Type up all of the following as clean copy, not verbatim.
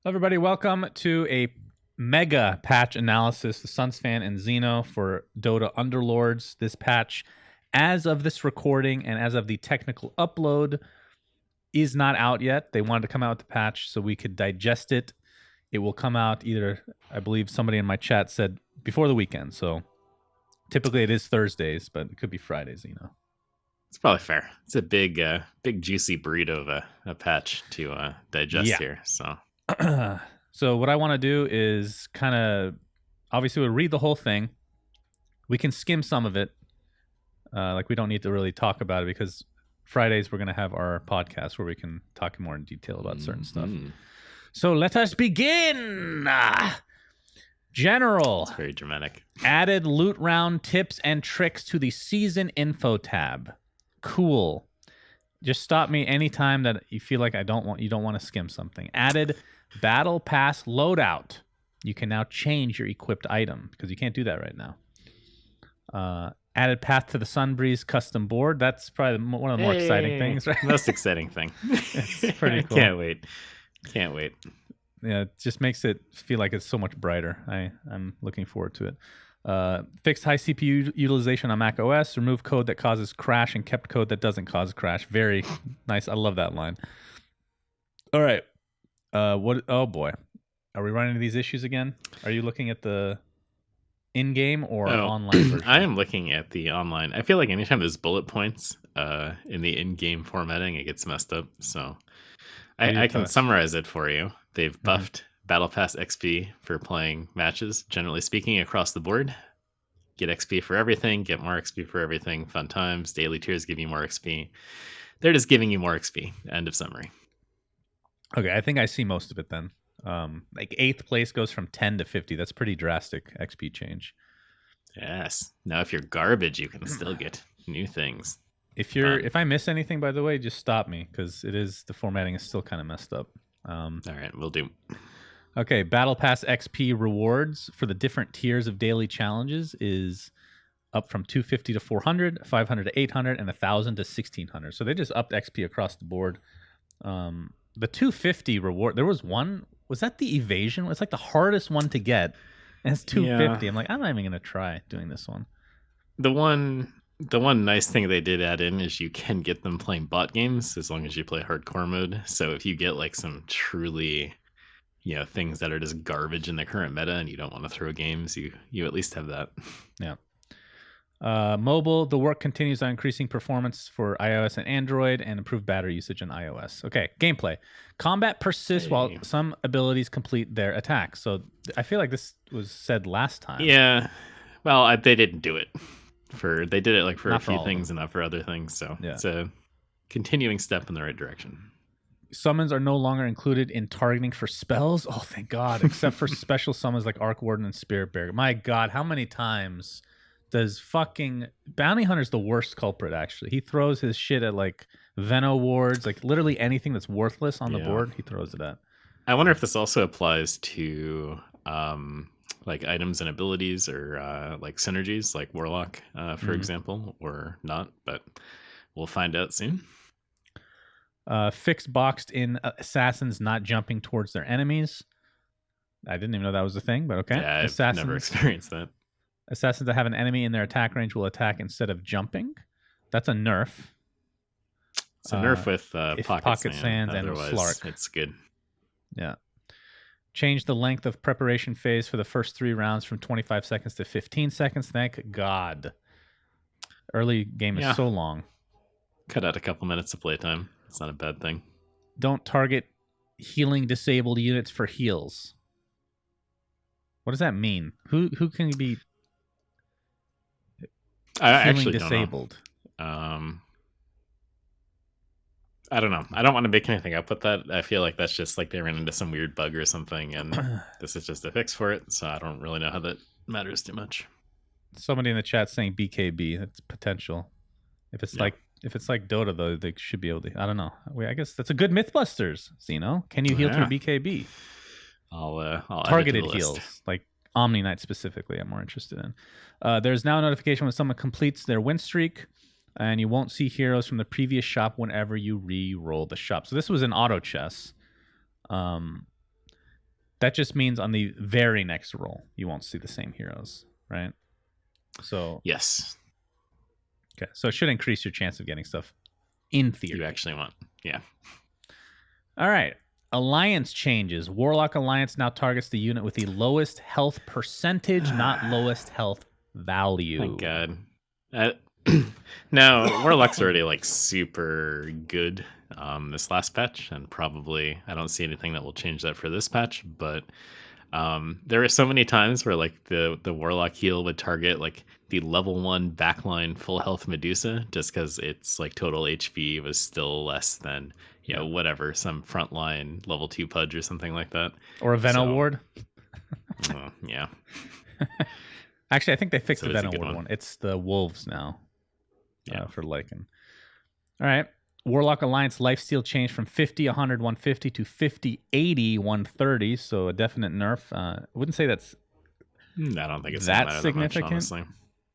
Everybody, welcome to a mega patch analysis. The Suns fan and Xeno for Dota Underlords. This patch, as of this recording and as of the technical upload, is not out yet. They wanted to come out with the patch so we could digest it. It will come out either, I believe somebody in my chat said, before the weekend. So typically it is Thursdays, but it could be Fridays, It's probably fair. It's a big juicy burrito of a patch to digest here. So what I want to do is kind of, obviously we'll read the whole thing. We can skim some of it. We don't need to really talk about it because Fridays we're going to have our podcast where we can talk more in detail about certain stuff. So let us begin. General. It's very dramatic. Added loot round tips and tricks to the season info tab. Cool. Just stop me anytime that you feel like you don't want to skim something. Added battle pass loadout. You can now change your equipped item because you can't do that right now. Added path to the Sunbreeze custom board. That's probably one of the more exciting things, right? Most exciting thing. It's pretty cool. Can't wait. Yeah, it just makes it feel like it's so much brighter. I'm looking forward to it. Fixed high CPU utilization on Mac OS. Remove code that causes crash and kept code that doesn't cause crash. Very nice. I love that line. All right. Oh boy. Are we running into these issues again? Are you looking at the in-game or online version? I am looking at the online. I feel like anytime there's bullet points in the in-game formatting, it gets messed up. So I can summarize it for you. They've buffed Battle Pass XP for playing matches, generally speaking, across the board. Get XP for everything, get more XP for everything, fun times, daily tiers give you more XP. They're just giving you more XP. End of summary. Okay, I think I see most of it then. 8th place goes from 10 to 50. That's pretty drastic XP change. Yes. Now if you're garbage, you can still get new things. If I miss anything, by the way, just stop me because the formatting is still kind of messed up. All right, we'll do. Okay, Battle Pass XP rewards for the different tiers of daily challenges is up from 250 to 400, 500 to 800, and 1,000 to 1,600. So they just upped XP across the board. The 250 reward, there was one, was that the evasion? It's like the hardest one to get, and it's 250. Yeah. I'm like, I'm not even going to try doing this one. The one nice thing they did add in is you can get them playing bot games as long as you play hardcore mode. So if you get like some truly, things that are just garbage in the current meta and you don't want to throw games, you at least have that. Yeah. Mobile, the work continues on increasing performance for iOS and Android and improved battery usage on iOS. Okay, gameplay. Combat persists while some abilities complete their attacks. So I feel like this was said last time. Yeah. Well, they didn't do it. They did it for a few things and not for other things. So It's a continuing step in the right direction. Summons are no longer included in targeting for spells. Oh, thank God. Except for special summons like Arc Warden and Spirit Bear. My God, how many times does fucking Bounty Hunter's the worst culprit, actually. He throws his shit at Veno wards, literally anything that's worthless on the board, he throws it at. I wonder if this also applies to items and abilities or synergies like Warlock, for example, or not, but we'll find out soon. Fixed boxed in assassins not jumping towards their enemies. I didn't even know that was a thing, but okay. Yeah, I've never experienced that. Assassins that have an enemy in their attack range will attack instead of jumping. That's a nerf. It's a nerf with pocket sand and Slark. It's good. Yeah. Change the length of preparation phase for the first 3 rounds from 25 seconds to 15 seconds. Thank God. Early game is so long. Cut out a couple minutes of playtime. It's not a bad thing. Don't target healing disabled units for heals. What does that mean? Who can be actually disabled? I don't know. I don't want to make anything up with that. I feel like that's just they ran into some weird bug or something, and this is just a fix for it. So I don't really know how that matters too much. Somebody in the chat saying BKB. That's potential. If it's like Dota though, they should be able to. I don't know. I guess that's a good Mythbusters. Xeno, can you heal through BKB? I'll targeted heals like Omni Knight specifically. I'm more interested in. There's now a notification when someone completes their win streak. And you won't see heroes from the previous shop whenever you re-roll the shop. So this was an auto chess. that just means on the very next roll, you won't see the same heroes, right? So yes. Okay, so it should increase your chance of getting stuff in theory. You actually want, yeah. All right. Alliance changes. Warlock Alliance now targets the unit with the lowest health percentage, not lowest health value. Thank God. Now, Warlock's already like super good this last patch, and probably I don't see anything that will change that for this patch, but there are so many times where like the Warlock heal would target like the level 1 backline full health Medusa just because its like total HP was still less than whatever, some frontline level 2 Pudge or something like that. Or a Veno Ward. Yeah. Actually, I think they fixed the Veno Ward one. It's the Wolves now. For Lycan. All right. Warlock Alliance Lifesteal changed from 50, 100, 150 to 50, 80, 130. So a definite nerf. I wouldn't say that's I don't think it's that significant. That much, honestly.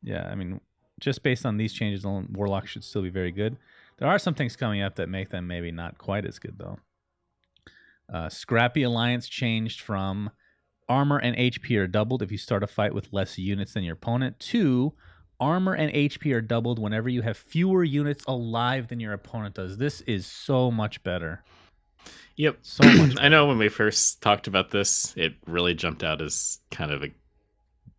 Yeah, I mean, just based on these changes alone, Warlock should still be very good. There are some things coming up that make them maybe not quite as good, though. Scrappy Alliance changed from armor and HP are doubled if you start a fight with less units than your opponent to armor and HP are doubled whenever you have fewer units alive than your opponent does. This is so much better. Yep. So much better. I know when we first talked about this, it really jumped out as kind of a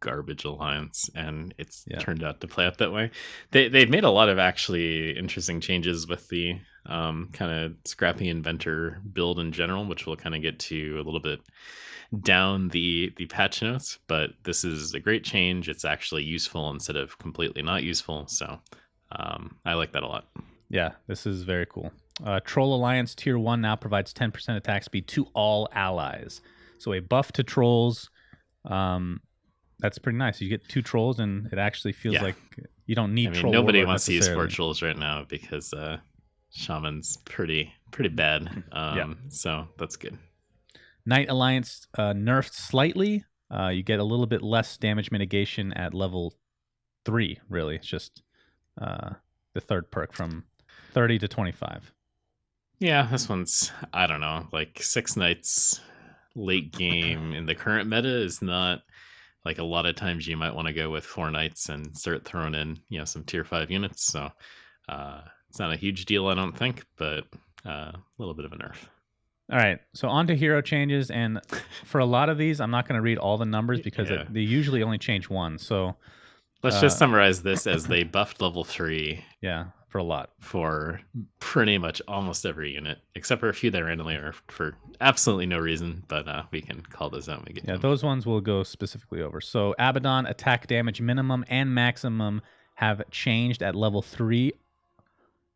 garbage alliance, and it's turned out to play out that way. They've made a lot of actually interesting changes with the kind of Scrappy Inventor build in general, which we'll kind of get to a little bit down the patch notes, but this is a great change. It's actually useful instead of completely not useful, so I like that a lot. Yeah, this is very cool. Troll Alliance Tier 1 now provides 10% attack speed to all allies. So a buff to trolls, that's pretty nice. You get 2 trolls, and it actually feels like you don't need troll. Nobody wants to use 4 trolls right now because Shaman's pretty bad. So that's good. Knight Alliance nerfed slightly. You get a little bit less damage mitigation at level 3, really. It's just the third perk from 30 to 25. Yeah, this one's, I don't know, like 6 Knights late game in the current meta is not like a lot of times you might want to go with 4 Knights and start throwing in, some tier 5 units. So it's not a huge deal, I don't think, but a little bit of a nerf. All right, so on to hero changes, and for a lot of these, I'm not going to read all the numbers because they usually only change one. So let's just summarize this as they buffed level 3. Yeah, for a lot. For pretty much almost every unit, except for a few that randomly are for absolutely no reason, but we can call those out when we get to them. Those ones we'll go specifically over. So Abaddon attack damage minimum and maximum have changed at level 3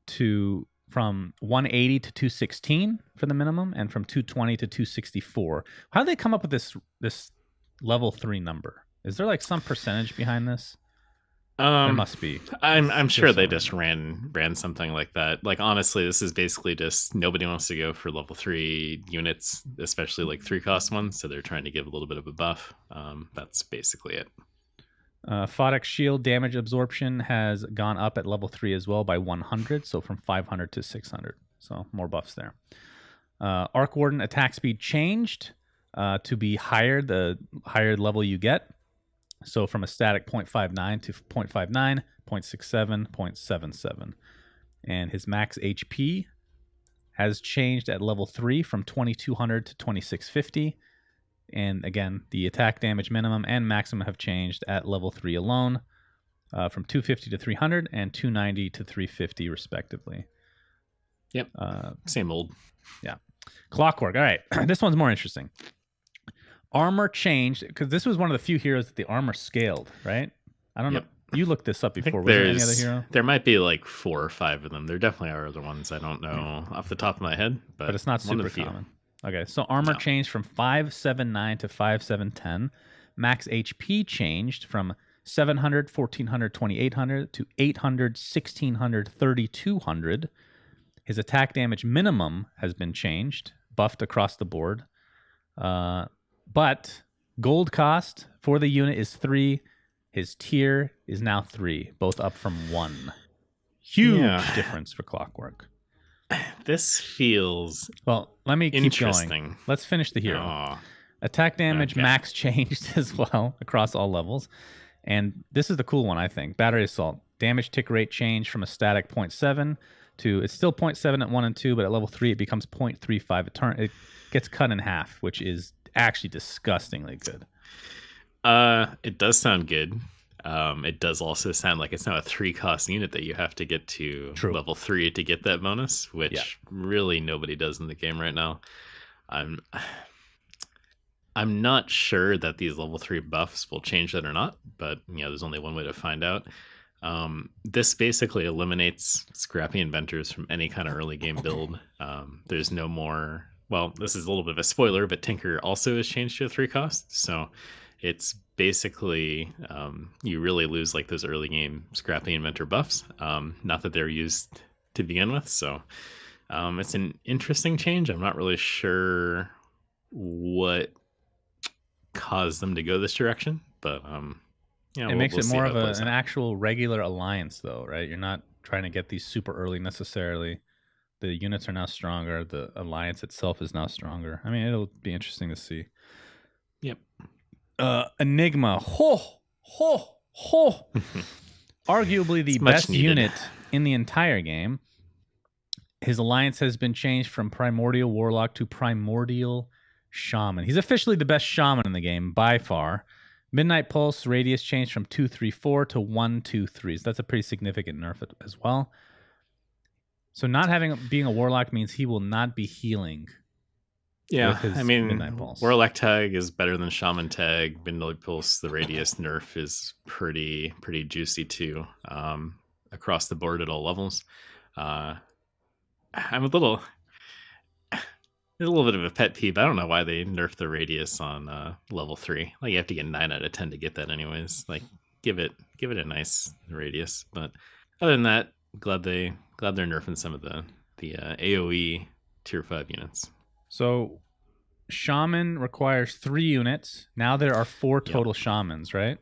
to from 180 to 216 for the minimum, and from 220 to 264. How did they come up with this level 3 number? Is there like some percentage behind this? There must be. I'm sure they just ran something like that. Like honestly, this is basically just nobody wants to go for level 3 units, especially like 3-cost ones. So they're trying to give a little bit of a buff. That's basically it. Photic Shield damage absorption has gone up at level 3 as well by 100, so from 500 to 600. So more buffs there. Arc Warden attack speed changed to be higher the higher level you get. So from a static 0.59 to 0.59, 0.67, 0.77. And his max HP has changed at level 3 from 2200 to 2650. And again, the attack damage minimum and maximum have changed at level 3 alone, from 250 to 300 and 290 to 350 respectively. Yep. Same old. Yeah. Clockwork. All right. This one's more interesting. Armor changed because this was one of the few heroes that the armor scaled, right? I don't know. You looked this up before. Was there any other hero? There might be like 4 or 5 of them. There definitely are other ones. I don't know off the top of my head, but it's not super common. Okay, so armor changed from 579 to 5710. Max HP changed from 700, 1400, 2800 to 800, 1600, 3200. His attack damage minimum has been changed, buffed across the board. But gold cost for the unit is 3. His tier is now 3, both up from 1. Huge difference for Clockwork. This feels well. Let me keep going. Let's finish the hero. Attack damage max changed as well across all levels. And this is the cool one, I think. Battery Assault. Damage tick rate changed from a static 0.7 to, it's still 0.7 at 1 and 2, but at level 3 it becomes 0.35 a turn. It gets cut in half, which is actually disgustingly good. It does sound good. It does also sound like it's now a 3-cost unit that you have to get to level 3 to get that bonus, which really nobody does in the game right now. I'm not sure that these level 3 buffs will change that or not, but there's only one way to find out. This basically eliminates Scrappy Inventors from any kind of early game build. There's no more. Well, this is a little bit of a spoiler, but Tinker also is changed to a 3-cost, so it's basically you really lose like those early game Scrappy Inventor buffs. Not that they're used to begin with, so it's an interesting change. I'm not really sure what caused them to go this direction, but it makes it more of an actual regular alliance, though, right? You're not trying to get these super early necessarily. The units are now stronger. The alliance itself is now stronger. I mean, it'll be interesting to see. Yep. Enigma. Arguably the best unit in the entire game. His alliance has been changed from Primordial Warlock to Primordial Shaman. He's officially the best Shaman in the game by far. Midnight Pulse radius changed from 2-3-4 to 1-2-3. So that's a pretty significant nerf as well. So not being a Warlock means he will not be healing. Yeah, I mean, Warlock tag is better than Shaman tag. Midnight Pulse, the radius nerf is pretty juicy too, across the board at all levels. I'm a little bit of a pet peeve. I don't know why they nerfed the radius on level 3. Like, you have to get 9 out of 10 to get that anyways. Like, give it a nice radius. But other than that, glad they're nerfing some of the AoE tier 5 units. So Shaman requires 3 units. Now there are 4 total Shamans, right?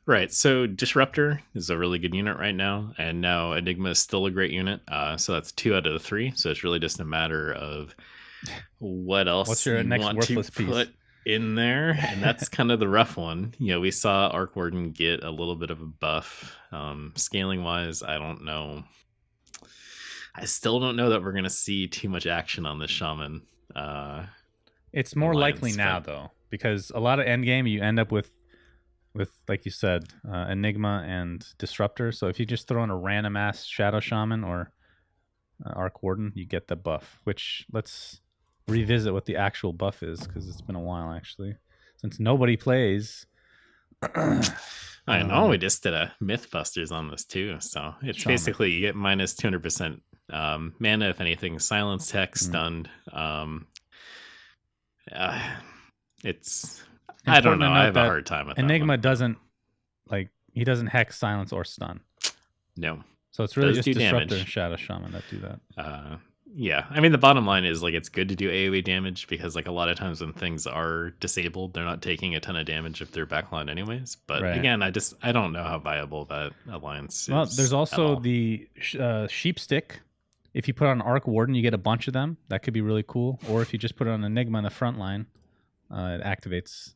Right. So Disruptor is a really good unit right now, and now Enigma is still a great unit. So that's 2 out of the 3. So it's really just a matter of what else you want to put in there, and that's kind of the rough one. We saw Arc Warden get a little bit of a buff. Scaling wise, I don't know. I still don't know that we're going to see too much action on this Shaman. It's more likely now, though, because a lot of endgame you end up with, like you said, Enigma and Disruptor. So if you just throw in a random ass Shadow Shaman or Arc Warden, you get the buff. Which, let's revisit what the actual buff is, because it's been a while actually since nobody plays. I know, we just did a Mythbusters on this too, so it's Shaman. Basically you get minus 200% mana if anything, silence, hex, stunned. It's I don't know. I have a hard time with Enigma doesn't he doesn't hex, silence, or stun. No. So it's really just Disruptor and Shadow Shaman that do that. Yeah. I mean, the bottom line is it's good to do AoE damage because a lot of times when things are disabled, they're not taking a ton of damage if they're backline anyways. But again, I don't know how viable that alliance is. Well, there's also the Sheep Stick. If you put on Arc Warden, you get a bunch of them. That could be really cool. Or if you just put it on Enigma in the front line, it activates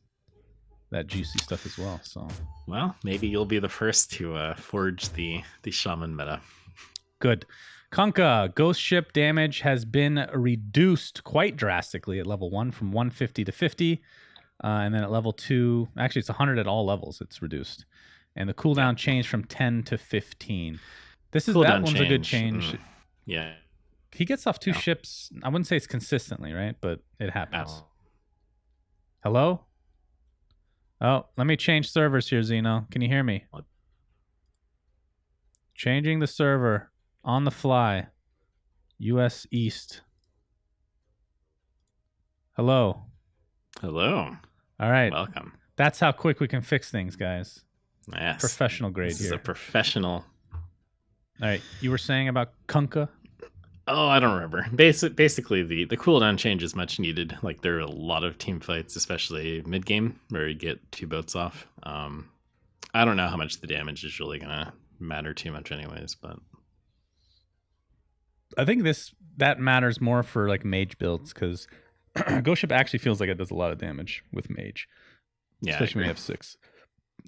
that juicy stuff as well. So, well, maybe you'll be the first to forge the Shaman meta. Good. Kunkka, Ghost Ship damage has been reduced quite drastically at level 1 from 150 to 50. And then at level 2, actually it's 100 at all levels, it's reduced. And the cooldown changed from 10 to 15. That one's a good change. Yeah. He gets off 2 ships. I wouldn't say it's consistently, right? But it happens. Hello? Oh, let me change servers here, Zeno. Can you hear me? What? Changing the server on the fly. US East. Hello. Hello. All right. Welcome. That's how quick we can fix things, guys. Yes. Professional grade this here. This is a professional. All right. You were saying about Kunkka? Oh, I don't remember. Basically, the cooldown change is much needed. There are a lot of team fights, especially mid-game, where you get 2 boats off. I don't know how much the damage is really going to matter too much anyways, but I think that matters more for mage builds, because Ghost Ship actually feels like it does a lot of damage with Mage, especially when you have 6.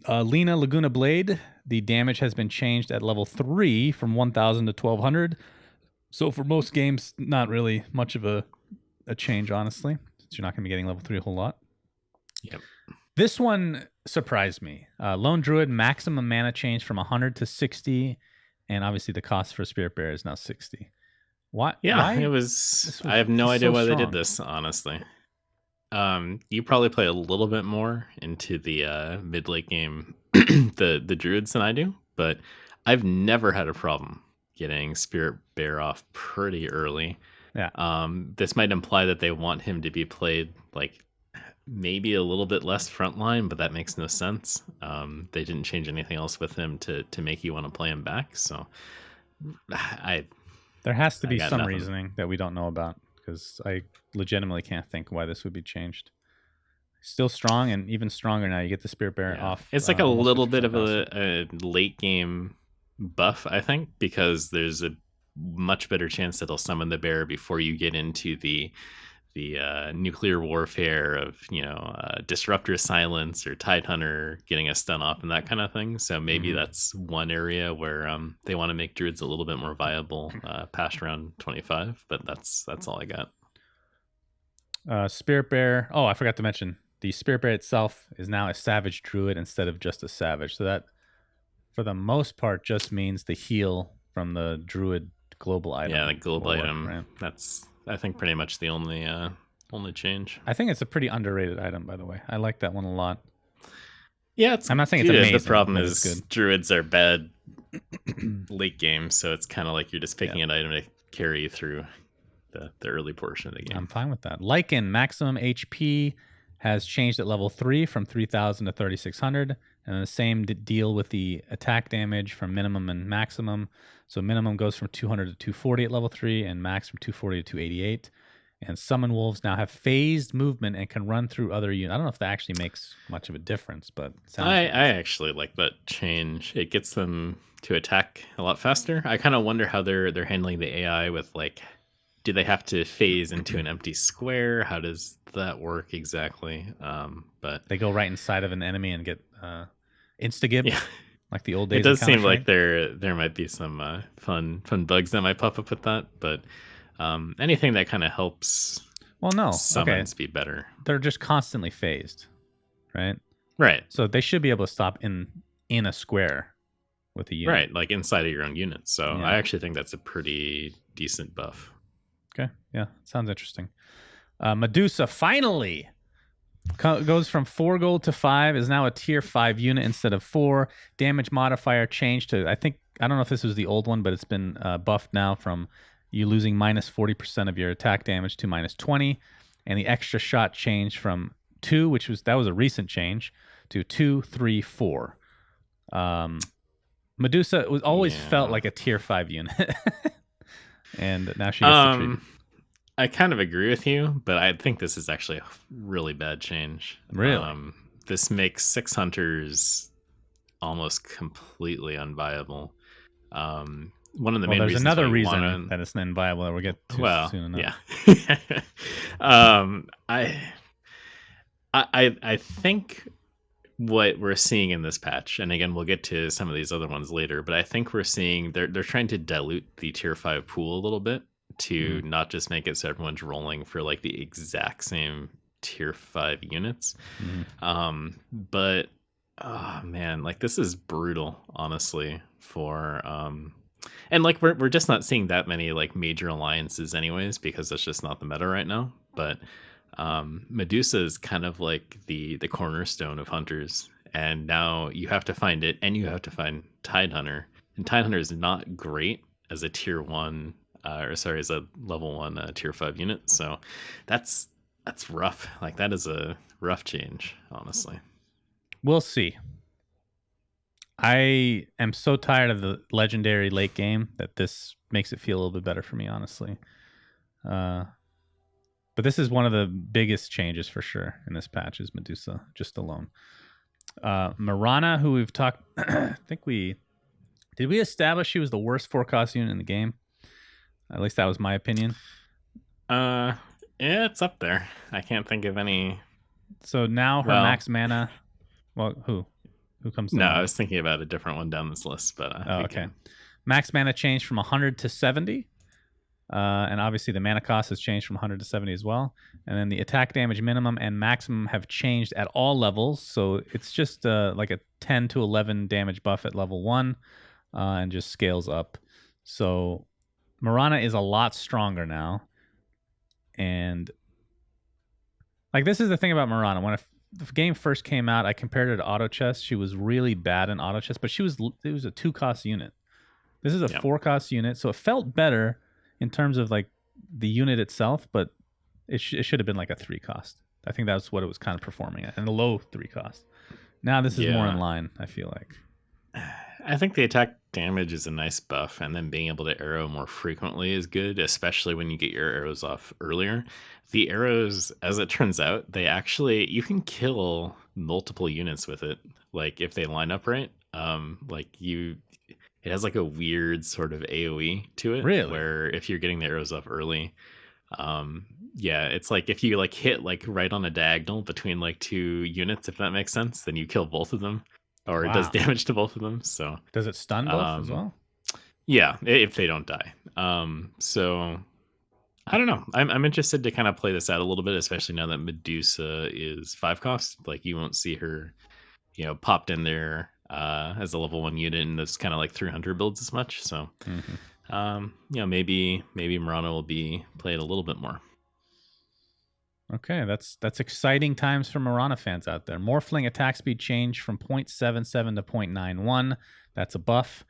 Laguna Blade, the damage has been changed at level 3 from 1,000 to 1,200. So for most games, not really much of a change, honestly, since you're not going to be getting level 3 a whole lot. Yep. This one surprised me. Lone Druid, maximum mana change from 100 to 60, and obviously the cost for Spirit Bearer is now 60. Why? It was I have no idea why they did this, honestly. You probably play a little bit more into the mid late game the druids than I do, but I've never had a problem getting Spirit Bear off pretty early. Yeah. This might imply that they want him to be played like maybe a little bit less frontline, but that makes no sense. They didn't change anything else with him to make you want to play him back. So there has to be some reasoning that we don't know about, because I legitimately can't think why this would be changed. Still strong, and even stronger now. You get the Spirit Bearer off. It's like a little bit of a late game buff, I think, because there's a much better chance that he'll summon the bear before you get into the nuclear warfare of Disruptor Silence or Tidehunter getting a stun off and that kind of thing. So maybe that's one area where they want to make druids a little bit more viable past round 25. But that's all I got. Spirit Bear. Oh, I forgot to mention the Spirit Bear itself is now a Savage Druid instead of just a Savage. So that, for the most part, just means the heal from the Druid global item. Yeah, the global item. Right? That's, I think, pretty much the only change. I think it's a pretty underrated item, by the way. I like that one a lot. Yeah, I'm not saying it's amazing. The problem is good. Druids are bad late game, so it's kind of like you're just picking an item to carry you through the early portion of the game. I'm fine with that. Lycan, maximum HP has changed at level 3 from 3,000 to 3,600. And the same deal with the attack damage from minimum and maximum. So minimum goes from 200 to 240 at level 3, and max from 240 to 288. And summon wolves now have phased movement and can run through other units. I don't know if that actually makes much of a difference, but it sounds I actually like that change. It gets them to attack a lot faster. I kind of wonder how they're handling the AI with, like, do they have to phase into an empty square? How does that work exactly? But they go right inside of an enemy and get insta-gib, like the old days. It does seem like there might be some fun bugs that might pop up with that, but anything that kind of helps summons be better. They're just constantly phased, right? Right. So they should be able to stop in a square with a unit. Right, like inside of your own unit. So I actually think that's a pretty decent buff. Okay, yeah, sounds interesting. Medusa finally goes from 4 gold to 5, is now a tier 5 unit instead of 4. Damage modifier changed to, I don't know if this was the old one, but it's been buffed now from you losing minus 40% of your attack damage to minus 20. And the extra shot changed from 2, that was a recent change, to 2, 3, 4. Medusa was always felt like a tier 5 unit. And now she gets the treat. I kind of agree with you, but I think this is actually a really bad change. Really? This makes 6 hunters almost completely unviable. One of the main reasons. There's another reason that it's unviable that we'll get to soon enough. Yeah. I think what we're seeing in this patch, and again, we'll get to some of these other ones later, but I think we're seeing they're trying to dilute the tier 5 pool a little bit to not just make it so everyone's rolling for like the exact same tier 5 units. But oh man, like this is brutal, honestly, for and like we're just not seeing that many like major alliances anyways, because that's just not the meta right now. But Medusa is kind of like the cornerstone of hunters, and now you have to find it, and you have to find Tidehunter, and Tidehunter is not great as a tier 1 as a level 1 tier 5 unit. So that's rough. Like that is a rough change, honestly. We'll see. I am so tired of the legendary late game that this makes it feel a little bit better for me, honestly. But this is one of the biggest changes for sure in this patch is Medusa, just alone. Morana, who we've talked, I think did we establish she was the worst 4-cost unit in the game? At least that was my opinion. Yeah, it's up there. I can't think of any. So now her Well, max mana. Well, who comes to no, I mind? was thinking about a different one down this list, but Oh, we okay. can. Max mana changed from 100 to 70. And obviously the mana cost has changed from 100 to 70 as well. And then the attack damage minimum and maximum have changed at all levels. So it's just like a 10 to 11 damage buff at level 1 and just scales up. So Morana is a lot stronger now. And like this is the thing about Morana. When the game first came out, I compared her to Auto Chess. She was really bad in Auto Chess, but it was a 2-cost unit. This is a 4-cost unit, so it felt better in terms of like the unit itself, but it should have been like a 3-cost. I think that's what it was kind of performing at, and a low 3-cost. Now this is more in line, I feel like. I think the attack damage is a nice buff, and then being able to arrow more frequently is good, especially when you get your arrows off earlier. The arrows, as it turns out, you can kill multiple units with it, like if they line up right. It has like a weird sort of AoE to it, Really? where if you're getting the arrows off early, it's like if you like hit like right on a diagonal between like 2 units, if that makes sense, then you kill both of them, or it does damage to both of them. So does it stun both as well? Yeah, if they don't die. So I don't know. I'm interested to kind of play this out a little bit, especially now that Medusa is 5-cost. Like you won't see her, popped in there as a level 1 unit in this kind of like 300 builds as much. So, maybe Morana will be played a little bit more. Okay, that's exciting times for Morana fans out there. Morphling attack speed changed from 0.77 to 0.91. That's a buff.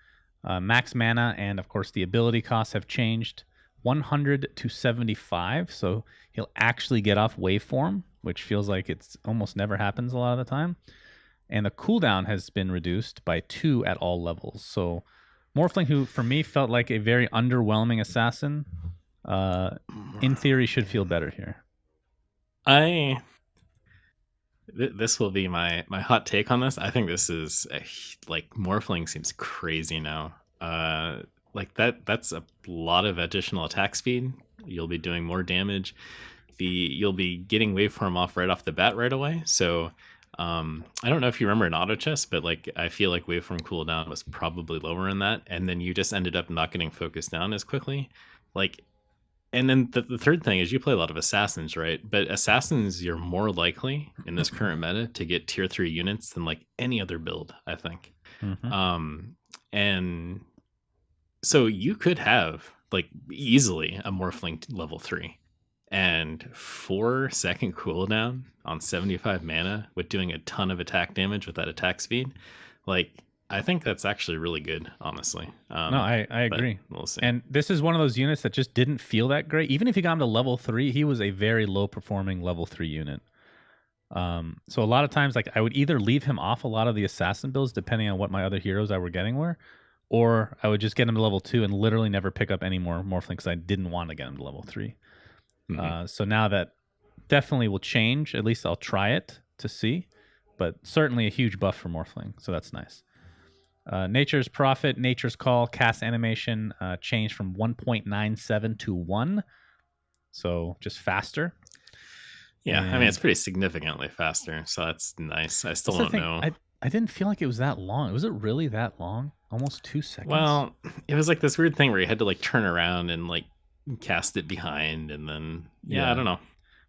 Max mana and, of course, the ability costs have changed 100 to 75. So he'll actually get off waveform, which feels like it's almost never happens a lot of the time. And the cooldown has been reduced by 2 at all levels. So Morphling, who for me felt like a very underwhelming assassin, in theory should feel better here. This will be my hot take on this. I think this is like Morphling seems crazy now. Like that's a lot of additional attack speed. You'll be doing more damage. You'll be getting waveform off right off the bat right away. So I don't know if you remember in auto chess, but like I feel like waveform cooldown was probably lower in that, and then you just ended up not getting focused down as quickly. Like, and then the third thing is you play a lot of assassins, right? But assassins, you're more likely in this current meta to get tier 3 units than like any other build, I think. And so you could have like easily a Morphling level 3 and 4-second cooldown on 75 mana with doing a ton of attack damage with that attack speed. Like, I think that's actually really good, honestly. No, I agree. We'll see. And this is one of those units that just didn't feel that great. Even if he got him to level 3, he was a very low performing level 3 unit. So a lot of times, like I would either leave him off a lot of the assassin builds, depending on what my other heroes I were getting were, or I would just get him to level 2 and literally never pick up any more Morphling because I didn't want to get him to level 3. So now that definitely will change. At least I'll try it to see, but certainly a huge buff for Morphling. So that's nice. Nature's Prophet, Nature's Call, cast animation changed from 1.97 to 1. So just faster. Yeah, I mean, it's pretty significantly faster. So that's nice. I still don't know. I didn't feel like it was that long. Was it really that long? Almost 2 seconds? Well, it was like this weird thing where you had to like turn around and like cast it behind, and then I don't know.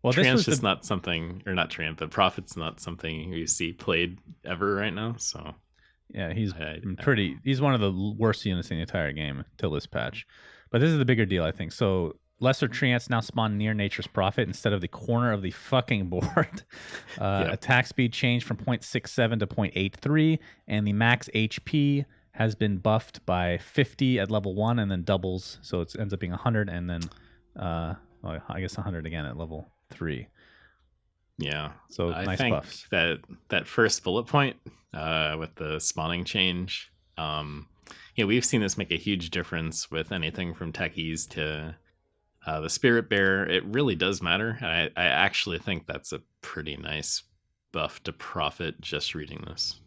Well, Tran's this was just not something, or not Tran, but Prophet's not something you see played ever right now. So yeah, he's he's one of the worst units in the entire game till this patch. But this is the bigger deal, I think. So lesser treants now spawn near Nature's Prophet instead of the corner of the fucking board. Attack speed changed from 0.67 to 0.83, and the max HP has been buffed by 50 at level 1 and then doubles. So it ends up being 100 and then, I guess 100 again at level 3. Yeah. So I nice think buffs. That first bullet point with the spawning change, we've seen this make a huge difference with anything from techies to the Spirit Bear. It really does matter. I actually think that's a pretty nice buff to Prophet just reading this.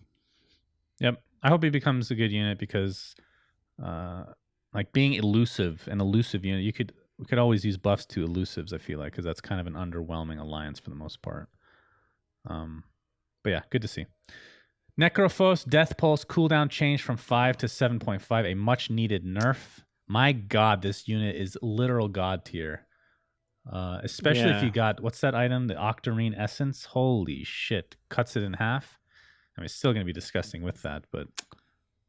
Yep. I hope he becomes a good unit because like being elusive, an elusive unit, you could we could always use buffs to elusives, I feel like, because that's kind of an underwhelming alliance for the most part. But yeah, good to see. Necrophos, Death Pulse, cooldown changed from 5 to 7.5, a much needed nerf. My god, this unit is literal god tier. Especially if you got, what's that item? The Octarine Essence? Holy shit. Cuts it in half. I mean, it's still going to be disgusting with that, but...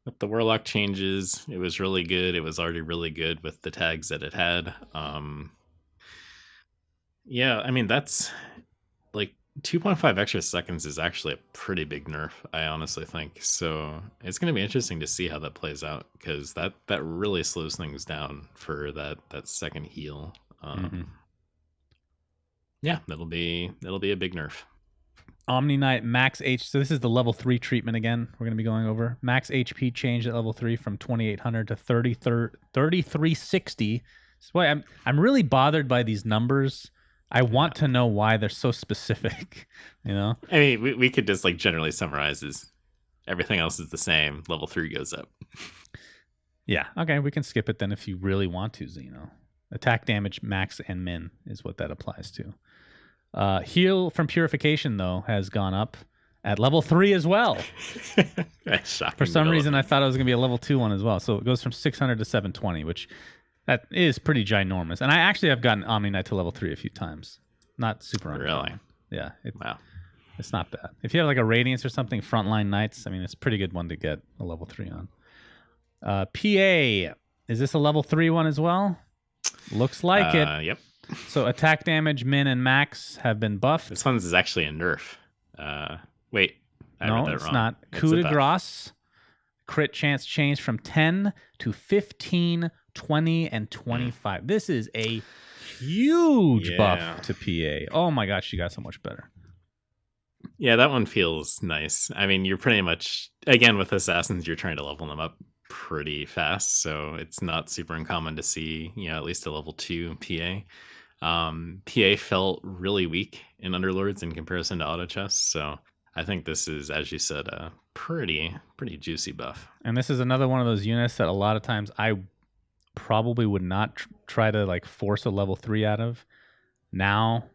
With the Warlock changes, it was really good. It was already really good with the tags that it had. Yeah, I mean, that's... like 2.5 extra seconds is actually a pretty big nerf, I honestly think. So it's going to be interesting to see how that plays out, because that really slows things down for that second heal. Yeah, that'll be a big nerf. Omni Knight max H. So this is the level 3 treatment again. We're going to be going over max HP changed at level 3 from 2800 to 3360. That's why I'm really bothered by these numbers. I want to know why they're so specific, you know? I mean, we could just like generally summarize as everything else is the same. Level 3 goes up. Yeah. Okay. We can skip it then if you really want to, Xeno. Attack damage max and min is what that applies to. Heal from purification, though, has gone up at level 3 as well. For some reason, I thought it was going to be a level 2 one as well. So it goes from 600 to 720, which... that is pretty ginormous. And I actually have gotten Omni Knight to level 3 a few times. Not super uncommon. Really? Yeah. Wow. It's not bad. If you have like a Radiance or something, Frontline Knights, I mean, it's a pretty good one to get a level 3 on. PA. Is this a level 3 one as well? Looks like it. Yep. So attack damage, min, and max have been buffed. This one's is actually a nerf. Wait. No, it's wrong. Not. Coup de grace. Crit chance changed from 10 to 15, 20, and 25. This is a huge buff to PA. Oh my gosh, she got so much better. Yeah, that one feels nice. I mean, you're pretty much, again, with Assassins, you're trying to level them up pretty fast, so it's not super uncommon to see, at least a level 2 PA. PA felt really weak in Underlords in comparison to auto chests, so I think this is, as you said, a pretty juicy buff. And this is another one of those units that a lot of times I probably would not try to like force a level 3 out of. Now,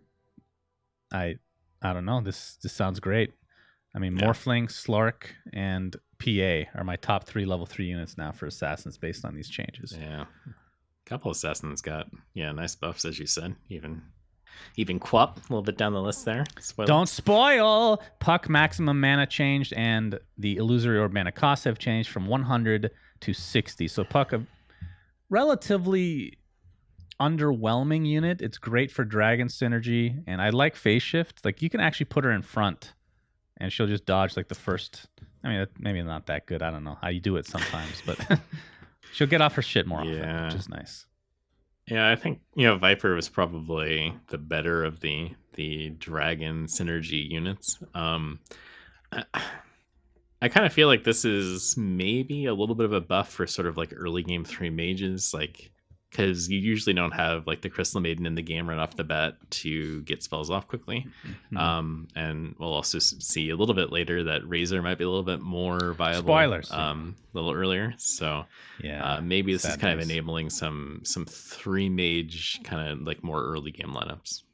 I don't know. This sounds great. I mean, Morphling, Slark, and PA are my top 3 level 3 units now for Assassins based on these changes. Yeah. A couple of Assassins got, nice buffs, as you said. Even Quap, a little bit down the list there. Spoilers. Don't spoil! Puck maximum mana changed, and the illusory orb mana costs have changed from 100 to 60. So Puck, a relatively underwhelming unit. It's great for dragon synergy, and I like phase shift. Like, you can actually put her in front, and she'll just dodge like the first... I mean, maybe not that good. I don't know how you do it sometimes, but she'll get off her shit more often, which is nice. Yeah, I think, Viper was probably the better of the dragon synergy units. I kind of feel like this is maybe a little bit of a buff for sort of like early game 3 mages, like, because you usually don't have like the Crystal Maiden in the game right off the bat to get spells off quickly. Mm-hmm. And we'll also see a little bit later that Razor might be a little bit more viable. Spoilers. A little earlier. So maybe this is kind of enabling some 3 mage kind of like more early game lineups.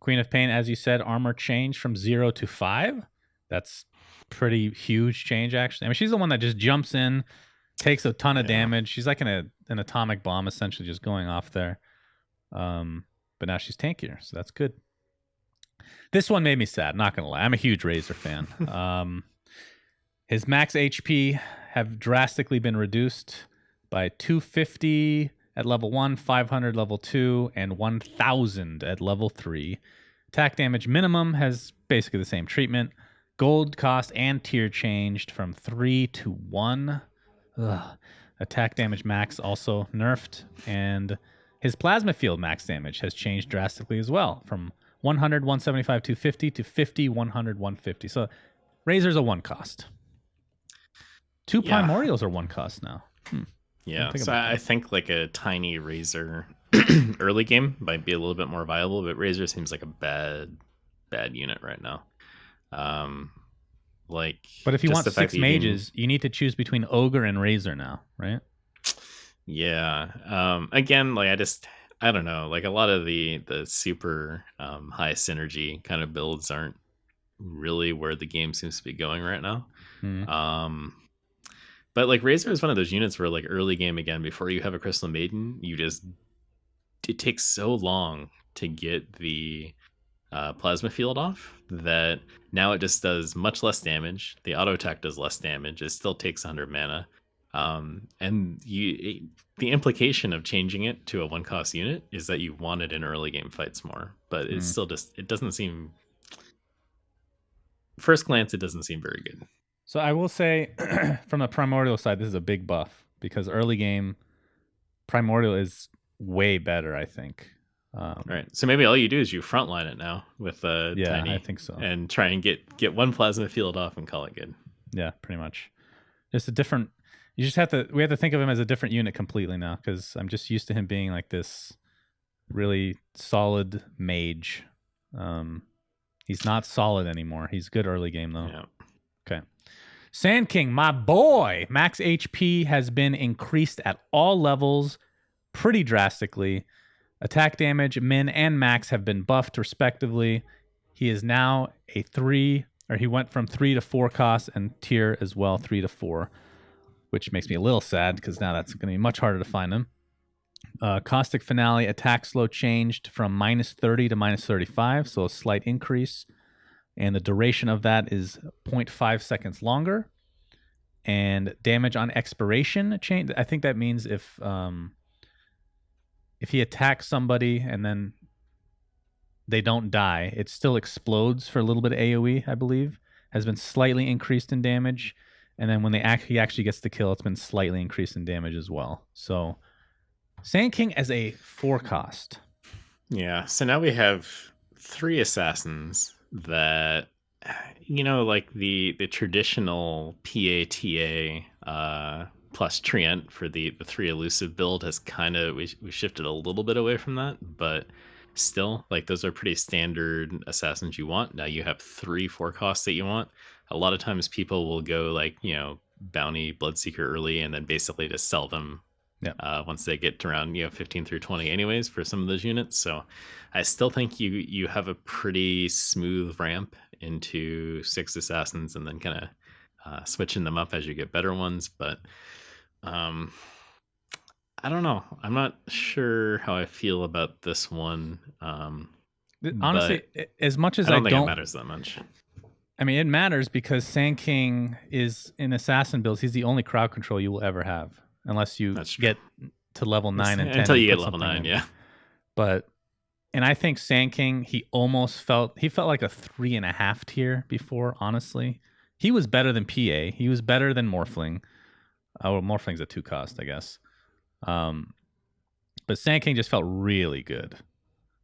Queen of Pain, as you said, armor changed from 0 to 5. That's pretty huge change, actually. I mean, she's the one that just jumps in, takes a ton of damage. She's like an atomic bomb, essentially, just going off there. But now she's tankier, so that's good. This one made me sad, not going to lie. I'm a huge Razor fan. His max HP have drastically been reduced by 250 at level 1, 500 level 2, and 1,000 at level 3. Attack damage minimum has basically the same treatment. Gold cost and tier changed from 3 to 1. Attack damage max also nerfed, and his plasma field max damage has changed drastically as well, from 100, 175, 250 to 50, 100, 150. So Razor's a 1 cost. 2 Primordials are 1 cost now. Yeah, so I think like a tiny Razor early game might be a little bit more viable, but Razor seems like a bad unit right now. But if you want 6 mages, you need to choose between Ogre and Razor now, right? Yeah. Again, like I don't know. Like a lot of the super high synergy kind of builds aren't really where the game seems to be going right now. Mm. But like Razor is one of those units where like early game again, before you have a Crystal Maiden, it takes so long to get the plasma field off that now it just does much less damage. The auto attack does less damage. It still takes 100 mana. And the implication of changing it to a 1-cost unit is that you want it in early game fights more, but it's still just, it doesn't seem, first glance, it doesn't seem very good. So I will say from the Primordial side, this is a big buff because early game Primordial is way better, I think. Right. So maybe all you do is you frontline it now with Tiny. I think so. And try and get one plasma field off and call it good. Yeah, pretty much. Just a different. We have to think of him as a different unit completely now because I'm just used to him being like this really solid mage. He's not solid anymore. He's good early game though. Yeah. Okay. Sand King, my boy. Max HP has been increased at all levels pretty drastically. Attack damage, min and max have been buffed respectively. He is now he went from 3 to 4 cost and tier as well, 3 to 4, which makes me a little sad because now that's going to be much harder to find him. Caustic Finale attack slow changed from -30 to -35, so a slight increase. And the duration of that is 0.5 seconds longer. And damage on expiration changed. I think that means if he attacks somebody and then they don't die, it still explodes for a little bit of AoE, I believe. Has been slightly increased in damage. And then when he actually gets the kill, it's been slightly increased in damage as well. So Sand King as a 4-cost. Yeah. So now we have 3 assassins that, like the traditional PATA plus Treant for the 3 elusive build has kind of, we shifted a little bit away from that, but still, like, those are pretty standard assassins you want. Now you have 3 4-costs that you want. A lot of times people will go like, bounty Bloodseeker early and then basically just sell them once they get to around 15 through 20 anyways for some of those units. So I still think you have a pretty smooth ramp into 6 assassins and then kind of switching them up as you get better ones. But I don't know. I'm not sure how I feel about this one. Honestly, as much as I don't think it matters that much. I mean, it matters because Sand King is in assassin builds. He's the only crowd control you will ever have, unless you get to level 9 and 10. Until you get level 9, yeah. And I think Sand King, he felt like a 3.5 tier before. Honestly, he was better than PA. He was better than Morphling. Oh, Morphling's a 2-cost, I guess. But Sand King just felt really good.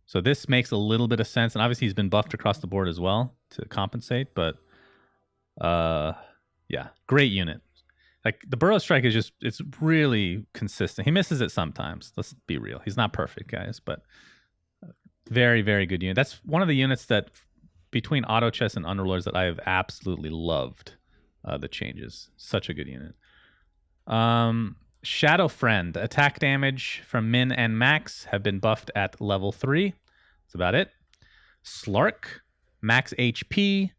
So this makes a little bit of sense, and obviously he's been buffed across the board as well to compensate. But yeah, great unit. Like the Burrow Strike is it's really consistent. He misses it sometimes. Let's be real. He's not perfect, guys, but very, very good unit. That's one of the units that between Auto Chess and Underlords that I have absolutely loved the changes. Such a good unit. Shadow Friend. Attack damage from min and max have been buffed at level 3. That's about it. Slark. Max HP.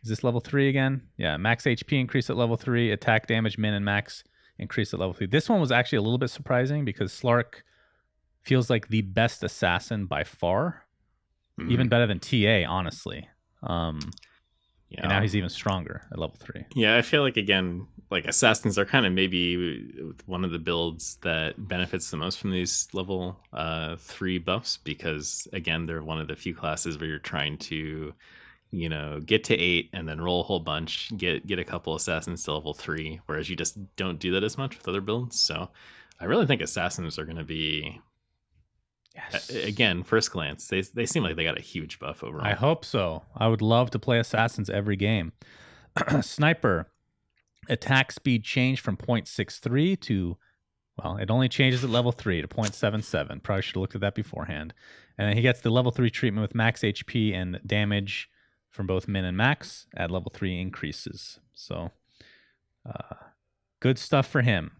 Is this level 3 again? Yeah, max HP increase at level 3. Attack damage min and max increase at level 3. This one was actually a little bit surprising because Slark feels like the best assassin by far. Mm-hmm. Even better than TA, honestly. Yeah. And now he's even stronger at level 3. Yeah, I feel like, again, like assassins are kind of maybe one of the builds that benefits the most from these level 3 buffs because, again, they're one of the few classes where you're trying to, get to 8 and then roll a whole bunch, get a couple assassins to level 3, whereas you just don't do that as much with other builds. So I really think assassins are going to be... Yes. Again, first glance, they seem like they got a huge buff overall. I hope so. I would love to play assassins every game. Sniper. Attack speed changed from 0.63 to, well, it only changes at level 3 to 0.77. Probably should have looked at that beforehand. And then he gets the level 3 treatment with max HP and damage from both min and max at level 3 increases. So, good stuff for him.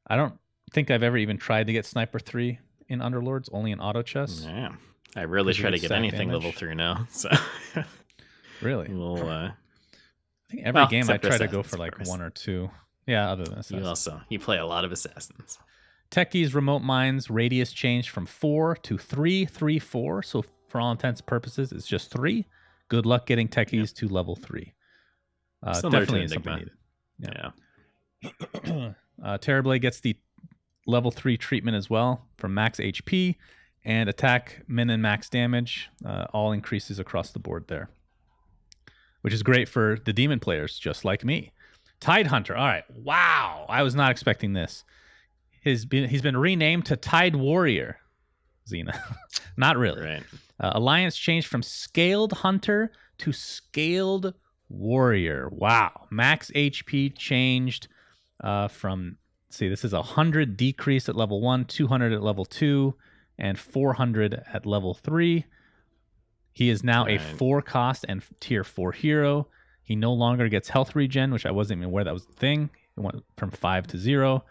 I don't think I've ever even tried to get Sniper 3 in Underlords, only in auto chess. Yeah, I rarely try to get anything damage. level 3 now. So really, we'll, I think every game I try to go Assassins, for like of course. 1 or 2. Yeah, other than Assassins. You play a lot of Assassins. Techie's Remote Mines radius changed from 4 to 3, 3, 4. So for all intents and purposes, it's just 3. Good luck getting Techies to level 3. Definitely something needed. Yeah. Terrorblade gets the level 3 treatment as well from max HP and attack, min and max damage. All increases across the board there, which is great for the demon players just like me. Tidehunter. All right. Wow. I was not expecting this. He's been renamed to Tide Warrior. Xena. Not really. Right. Alliance changed from Scaled Hunter to Scaled Warrior. Wow. Max HP changed from, this is 100 decrease at level 1, 200 at level 2, and 400 at level 3. He is now a 4 cost and tier 4 hero. He no longer gets health regen, which I wasn't even aware that was the thing. It went from 5 to 0.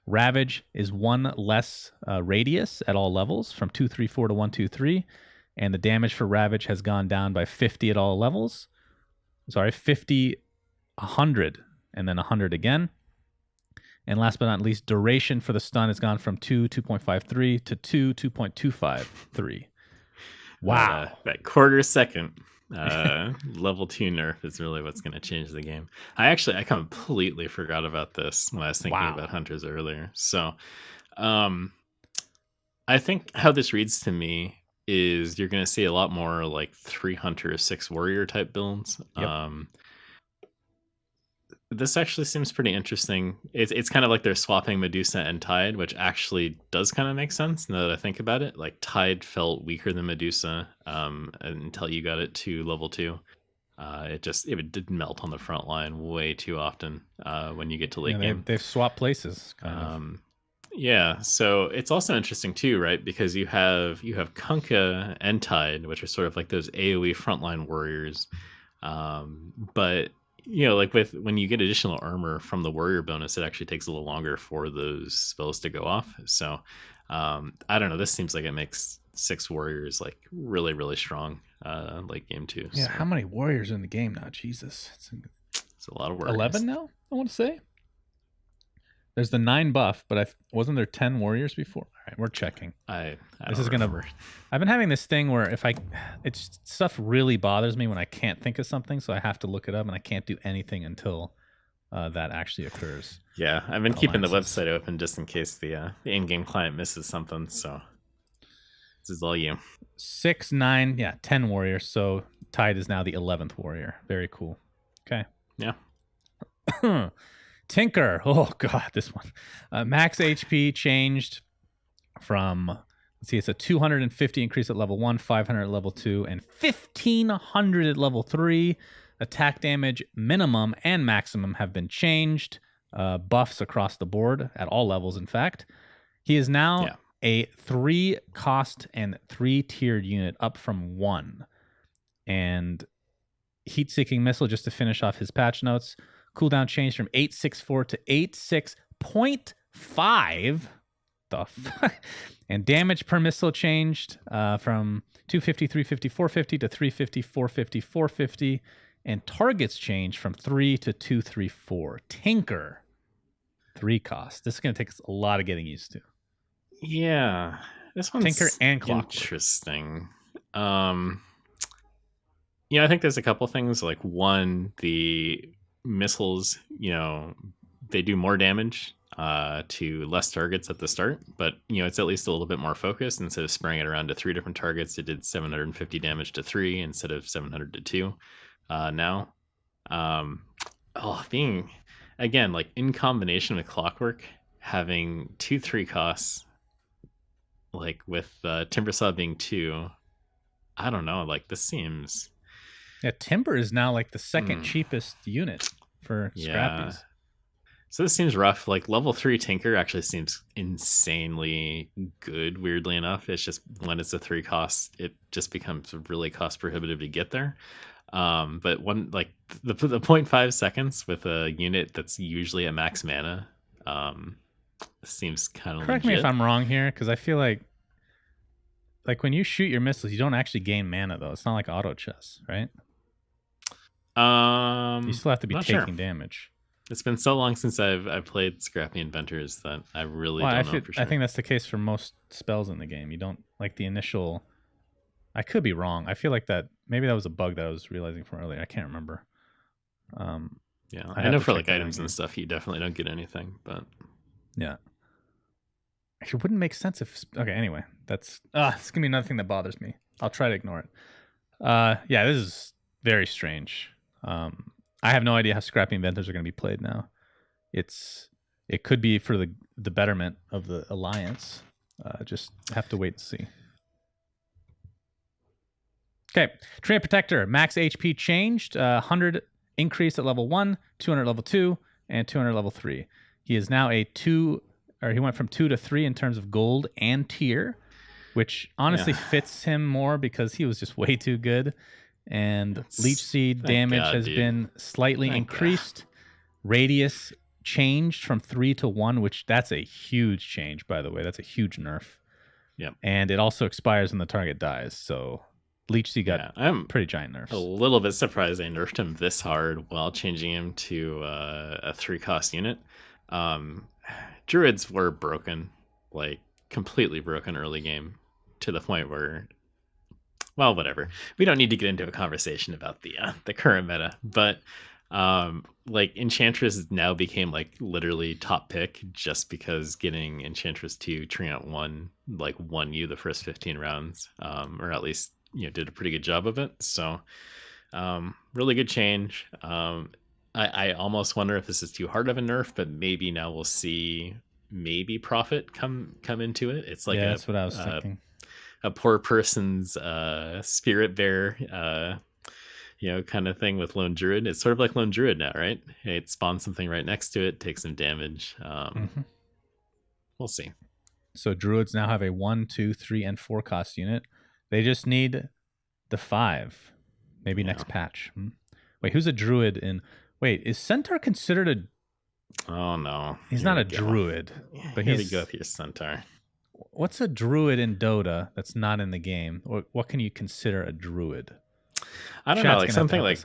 Ravage is 1 less radius at all levels from 234 to 123, and the damage for Ravage has gone down by 50 at all levels. 50, 100, and then 100 again. And last but not least, duration for the stun has gone from 2.53 to 2.253. Wow. That quarter second level 2 nerf is really what's going to change the game. I completely forgot about this when I was thinking about hunters earlier. So I think how this reads to me is you're going to see a lot more like 3 hunter, 6 warrior type builds. Yep. This actually seems pretty interesting. It's kind of like they're swapping Medusa and Tide, which actually does kind of make sense now that I think about it. Like Tide felt weaker than Medusa until you got it to level 2. It did melt on the front line way too often when you get to late game. They've swapped places, kind of. Yeah, so it's also interesting too, right? Because you have Kunkka and Tide, which are sort of like those AoE frontline warriors, but like when you get additional armor from the warrior bonus, it actually takes a little longer for those spells to go off. So I don't know. This seems like it makes 6 warriors like really, really strong late game too. Yeah, so. How many warriors in the game now? Jesus, it's a lot of warriors. 11 now, I want to say. There's the 9 buff, but wasn't there 10 warriors before? All right, we're checking. I've been having this thing where stuff really bothers me when I can't think of something, so I have to look it up, and I can't do anything until that actually occurs. Yeah, I've been keeping the website open just in case the in-game client misses something. So this is all you. 6, 9, 10 warriors. So Tide is now the 11th warrior. Very cool. Okay. Yeah. Tinker. Oh, God, this one. Max HP changed from, it's a 250 increase at level 1, 500 at level 2, and 1,500 at level 3. Attack damage minimum and maximum have been changed. Buffs across the board at all levels, in fact. He is now a 3 cost and 3 tiered unit, up from 1. And Heat-Seeking Missile, just to finish off his patch notes. Cooldown changed from 8.64 to 8.6.5. The fuck? And damage per missile changed from 250, 350, 450 to 350, 450, 450. And targets changed from 3 to 234. Tinker. 3 cost. This is going to take us a lot of getting used to. Yeah. This one's Tinker and Clockwork. Interesting. I think there's a couple things. Like, one, the missiles, they do more damage to less targets at the start, but it's at least a little bit more focused. Instead of spraying it around to 3 different targets, it did 750 damage to 3 instead of 700 to 2 now. Being again, like, in combination with Clockwork, having 2/3 costs, like with Timbersaw being 2, I don't know, like, this seems... Yeah, Timber is now like the second cheapest unit for Scrappies. So this seems rough. Like, level 3 Tinker actually seems insanely good, weirdly enough. It's just when it's a 3 cost, it just becomes really cost prohibitive to get there. But one, like, the 0.5 seconds with a unit that's usually at max mana seems kind of Correct me if I'm wrong here, because I feel like like when you shoot your missiles, you don't actually gain mana though. It's not like auto chess, right? You still have to be taking damage. It's been so long since I've played Scrappy Inventors that I really don't know for sure. I think that's the case for most spells in the game. You don't like the initial. I could be wrong. I feel like that maybe that was a bug that I was realizing from earlier. I can't remember. Yeah, I know for like items and stuff, you definitely don't get anything, but yeah, it wouldn't make sense if. Okay, anyway, that's it's gonna be another thing that bothers me. I'll try to ignore it. Yeah, this is very strange. I have no idea how Scrappy Inventors are going to be played now. It could be for the betterment of the Alliance. Just have to wait and see. Okay, Tran Protector, max HP changed, 100 increase at level 1, 200 level 2, and 200 level 3. He is now he went from 2 to 3 in terms of gold and tier, which honestly fits him more because he was just way too good. And Leech Seed damage has been slightly increased. Radius changed from 3 to 1, which that's a huge change, by the way. That's a huge nerf. Yep. And it also expires when the target dies. So Leech Seed got pretty giant nerfs. A little bit surprised they nerfed him this hard while changing him to a 3-cost unit. Druids were broken, like completely broken early game to the point where, well, whatever. We don't need to get into a conversation about the current meta, but like Enchantress now became like literally top pick just because getting Enchantress 2 Treant 1 like won you the first 15 rounds, or at least did a pretty good job of it. So really good change. I almost wonder if this is too hard of a nerf, but maybe now we'll see maybe Prophet come into it. It's like that's what I was thinking. A poor person's spirit bear, kind of thing with Lone Druid. It's sort of like Lone Druid now, right? It spawns something right next to it, takes some damage. We'll see. So Druids now have a 1, 2, 3, and 4 cost unit. They just need the 5. Maybe next patch. Wait, who's a Druid in? Wait, is Centaur considered a? Oh no, he's not a Druid. But here we go with your Centaur. What's a Druid in Dota that's not in the game? What can you consider a Druid? I don't know, like something like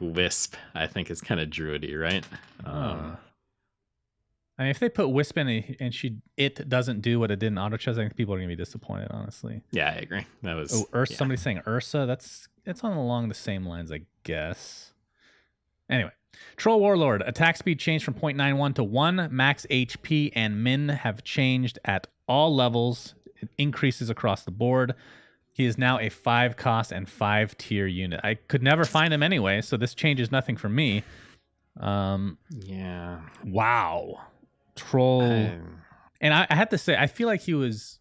Wisp, I think is kind of Druidy, right? I mean, if they put Wisp in and it doesn't do what it did in Auto Chess, I think people are gonna be disappointed, honestly. Yeah, I agree. That was Somebody's saying Ursa. It's on along the same lines, I guess. Anyway, Troll Warlord attack speed changed from 0.91 to 1. Max HP and min have changed at all levels. It increases across the board. He is now a 5 cost and 5 tier unit. I could never find him anyway, so this changes nothing for me. Yeah. Wow. Troll. And I have to say, I feel like he was.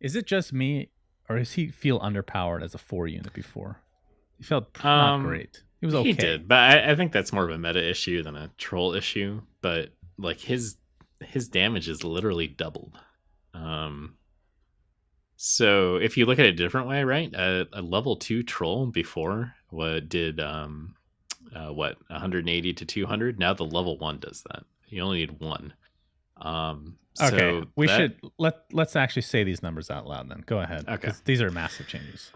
Is it just me, or does he feel underpowered as a 4 unit before? He felt not great. He was okay. He did, but I think that's more of a meta issue than a troll issue. But like his damage is literally doubled. So if you look at it a different way, right? A level 2 troll before did 180 to 200. Now the level 1 does that. You only need 1. Okay, let's actually say these numbers out loud then. Go ahead. Okay, these are massive changes.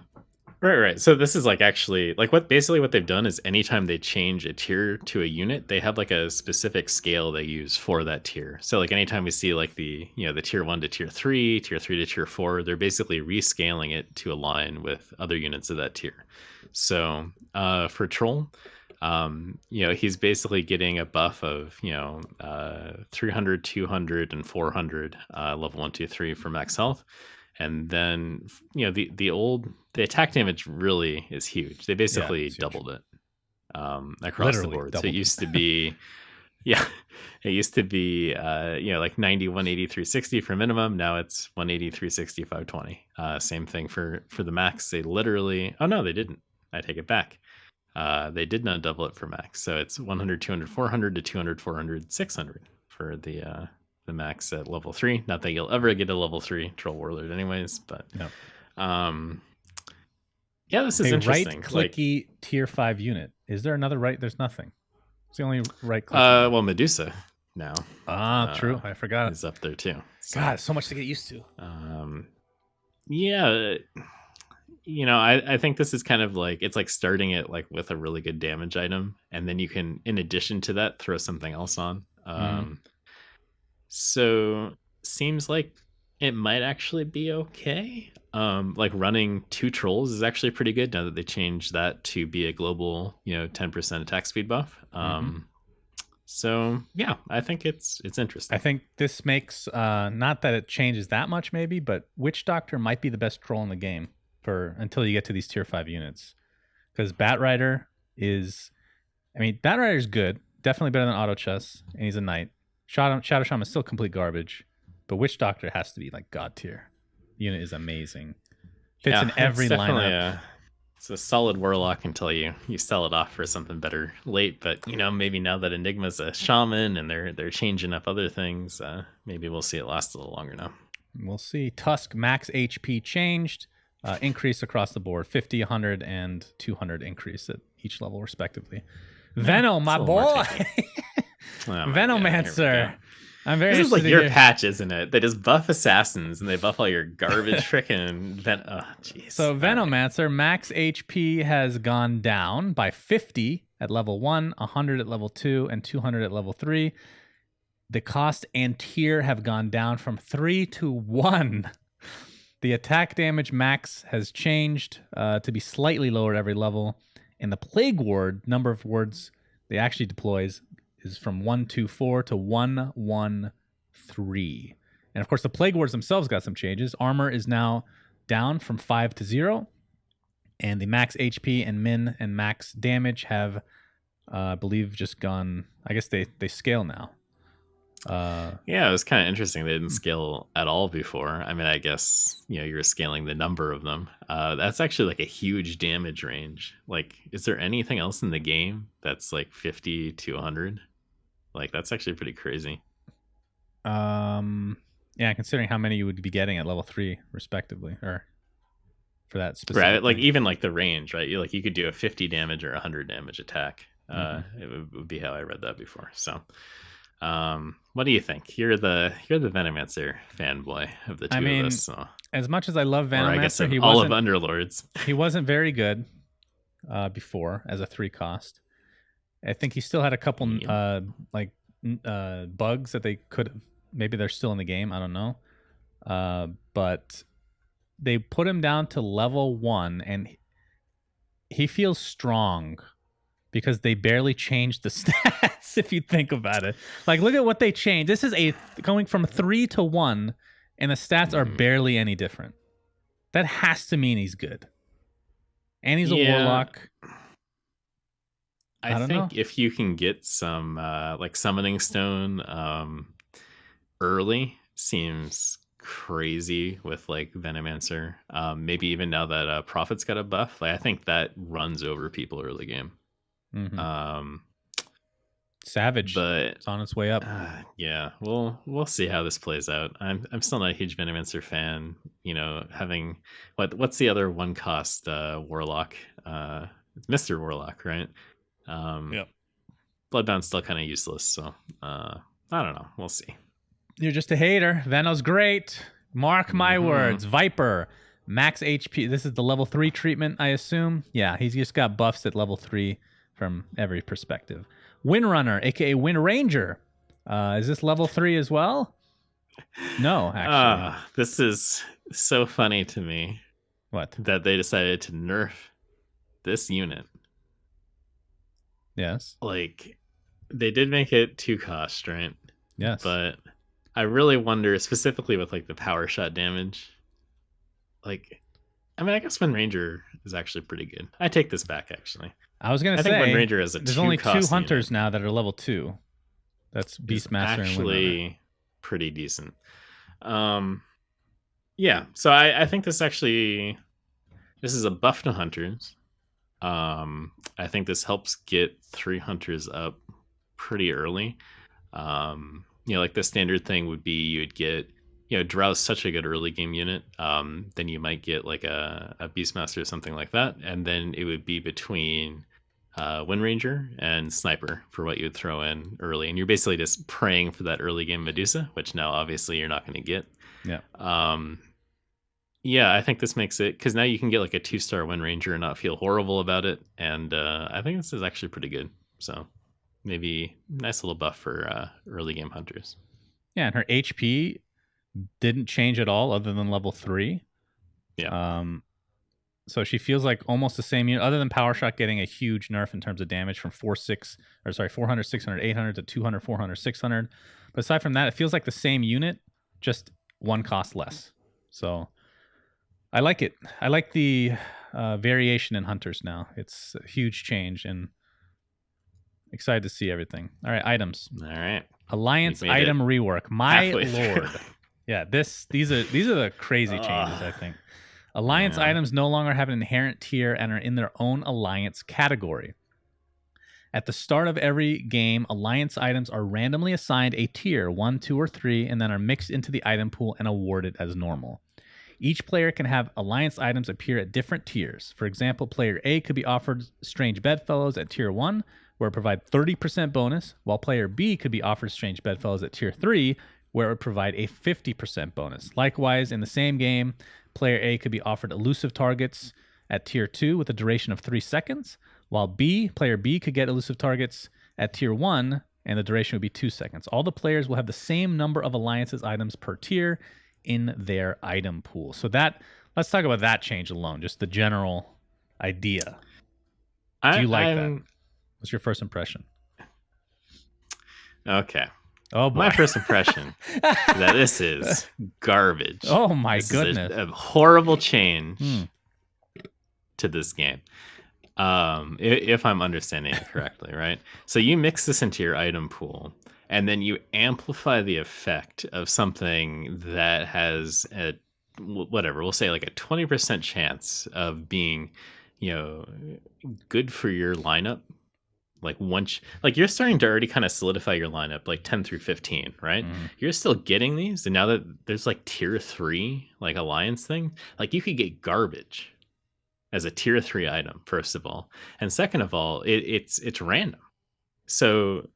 Right. So this is like actually like what they've done is anytime they change a tier to a unit, they have like a specific scale they use for that tier. So like anytime we see like the tier 1 to tier 3, tier 3 to tier 4, they're basically rescaling it to align with other units of that tier. So for Troll, he's basically getting a buff of 300, 200, and 400 level 1, 2, 3 for max health. And then the attack damage really is huge. They basically doubled it across the board. So it used to be like 90, 180, 360 for minimum. Now it's 180, 360, 520. Same thing for the max. They literally they didn't. I take it back. They did not double it for max. So it's 100, 200, 400 to 200, 400, 600 for the max at level 3. Not that you'll ever get a level 3 Troll Warlord anyways, but no. This is interesting. Right clicky tier 5 unit. Is there another right? There's nothing. It's the only right click. Well, Medusa now. True. I forgot. Is up there too. So, God, so much to get used to. Yeah, I think this is kind of like, it's like starting it like with a really good damage item, and then you can, in addition to that, throw something else on. So seems like it might actually be okay. Like running 2 trolls is actually pretty good now that they changed that to be a global, 10% attack speed buff. So yeah, I think it's interesting. I think this makes not that it changes that much maybe, but Witch Doctor might be the best troll in the game for until you get to these tier 5 units. Because Batrider is good, definitely better than Auto Chess, and he's a knight. Shadow Shaman is still complete garbage, but Witch Doctor has to be like god tier. The unit is amazing. Fits in every lineup. It's a solid Warlock until you sell it off for something better late. But maybe now that Enigma's a Shaman and they're changing up other things, maybe we'll see it last a little longer now. We'll see. Tusk max HP changed, increase across the board, 50, 100, and 200 increase at each level respectively. Venom, my boy. Venomancer. I'm very. This is like your patch, isn't it? They just buff assassins and they buff all your garbage freaking Oh, jeez. So Venomancer max HP has gone down by 50 at level 1, 100 at level 2, and 200 at level 3. The cost and tier have gone down from 3 to 1. The attack damage max has changed to be slightly lower at every level, and the Plague Ward number of wards they actually deploys is from 124 to 113. And of course, the Plague Wards themselves got some changes. Armor is now down from 5 to 0. And the max HP and min and max damage have, I believe, just gone. I guess they scale now. Yeah, it was kind of interesting. They didn't scale at all before. I mean, I guess, you're scaling the number of them. That's actually like a huge damage range. Like, is there anything else in the game that's like 50 to 100? Like, that's actually pretty crazy. Yeah, considering how many you would be getting at level 3, respectively, or for that specific. Right, like even like the range, right? You could do a 50 damage or 100 damage attack. It would be how I read that before. So, what do you think? You're the Venomancer fanboy of the two of us. So. As much as I love Venomancer, he all of Underlords. He wasn't very good before as a 3 cost. I think he still had a couple bugs that they could have. Maybe they're still in the game. I don't know. But they put him down to level 1, and he feels strong because they barely changed the stats. If you think about it, like look at what they changed. This is going from 3 to 1, and the stats are barely any different. That has to mean he's good. And he's a Warlock. I think if you can get some like Summoning Stone early, seems crazy with like Venomancer. Maybe even now that Prophet's got a buff, like I think that runs over people early game. Savage, but it's on its way up. Yeah, we'll see how this plays out. I'm still not a huge Venomancer fan. Having what's the other 1 cost Warlock? It's Mr. Warlock, right? Yep. Bloodbound's still kind of useless, so I don't know. We'll see. You're just a hater. Veno's great. Mark my words. Viper, max HP. This is the level 3 treatment, I assume. Yeah, he's just got buffs at level 3 from every perspective. Windrunner, aka Wind Ranger. Is this level 3 as well? No, actually. This is so funny to me. What? That they decided to nerf this unit. Yes. Like, they did make it 2 cost, right? Yes. But I really wonder, specifically with like the power shot damage. Like, I mean, I guess Wind Ranger is actually pretty good. I take this back, actually. I was gonna say Wind Ranger is there's only 2 hunters now that are level 2. That's Beastmaster and actually pretty decent. Yeah. So I think this is a buff to hunters. I think this helps get 3 hunters up pretty early. Like the standard thing would be you would get, Drow's such a good early game unit. Then you might get like a Beastmaster or something like that. And then it would be between Wind Ranger and Sniper for what you would throw in early. And you're basically just praying for that early game Medusa, which now obviously you're not going to get. Yeah. Yeah, I think this makes it, because now you can get like a 2-star Wind Ranger and not feel horrible about it. And I think this is actually pretty good. So maybe nice little buff for early game hunters. Yeah, and her HP didn't change at all other than level 3. Yeah. So she feels like almost the same unit, other than Power Shot getting a huge nerf in terms of damage from 400, 600, 800 to 200, 400, 600. But aside from that, it feels like the same unit, just one cost less. So I like it. I like the variation in hunters now. It's a huge change, and excited to see everything. All right, items. All right. Alliance item rework. My lord. Through. Yeah, these are the crazy changes, I think. Alliance items no longer have an inherent tier and are in their own alliance category. At the start of every game, alliance items are randomly assigned a tier, 1, 2, or 3, and then are mixed into the item pool and awarded as normal. Each player can have alliance items appear at different tiers. For example, player A could be offered Strange Bedfellows at tier 1, where it provides 30% bonus, while player B could be offered Strange Bedfellows at tier 3, where it would provide a 50% bonus. Likewise, in the same game, player A could be offered elusive targets at tier 2 with a duration of 3 seconds, while player B could get elusive targets at tier 1, and the duration would be 2 seconds. All the players will have the same number of alliances items per tier in their item pool. So let's talk about that change alone, just the general idea. Do you like that? What's your first impression? Okay. Oh boy. My first impression is that this is garbage. Oh my this goodness. Is a horrible change to this game. If I'm understanding it correctly, right? So you mix this into your item pool, and then you amplify the effect of something that has we'll say like a 20% chance of being, good for your lineup. Like you're starting to already kind of solidify your lineup, like 10 through 15, right? You're still getting these, and now that there's like tier 3 like alliance thing, like you could get garbage as a tier 3 item, first of all, and second of all, it's random. So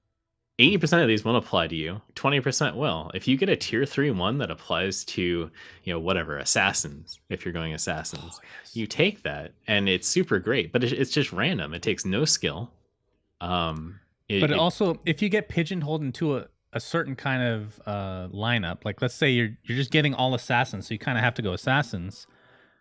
80% of these won't apply to you, 20% will. If you get a tier 3 one that applies to whatever assassins, if you're going assassins, you take that and it's super great, but it's just random. It takes no skill. But also, if you get pigeonholed into a certain kind of lineup, like let's say you're just getting all assassins, so you kind of have to go assassins,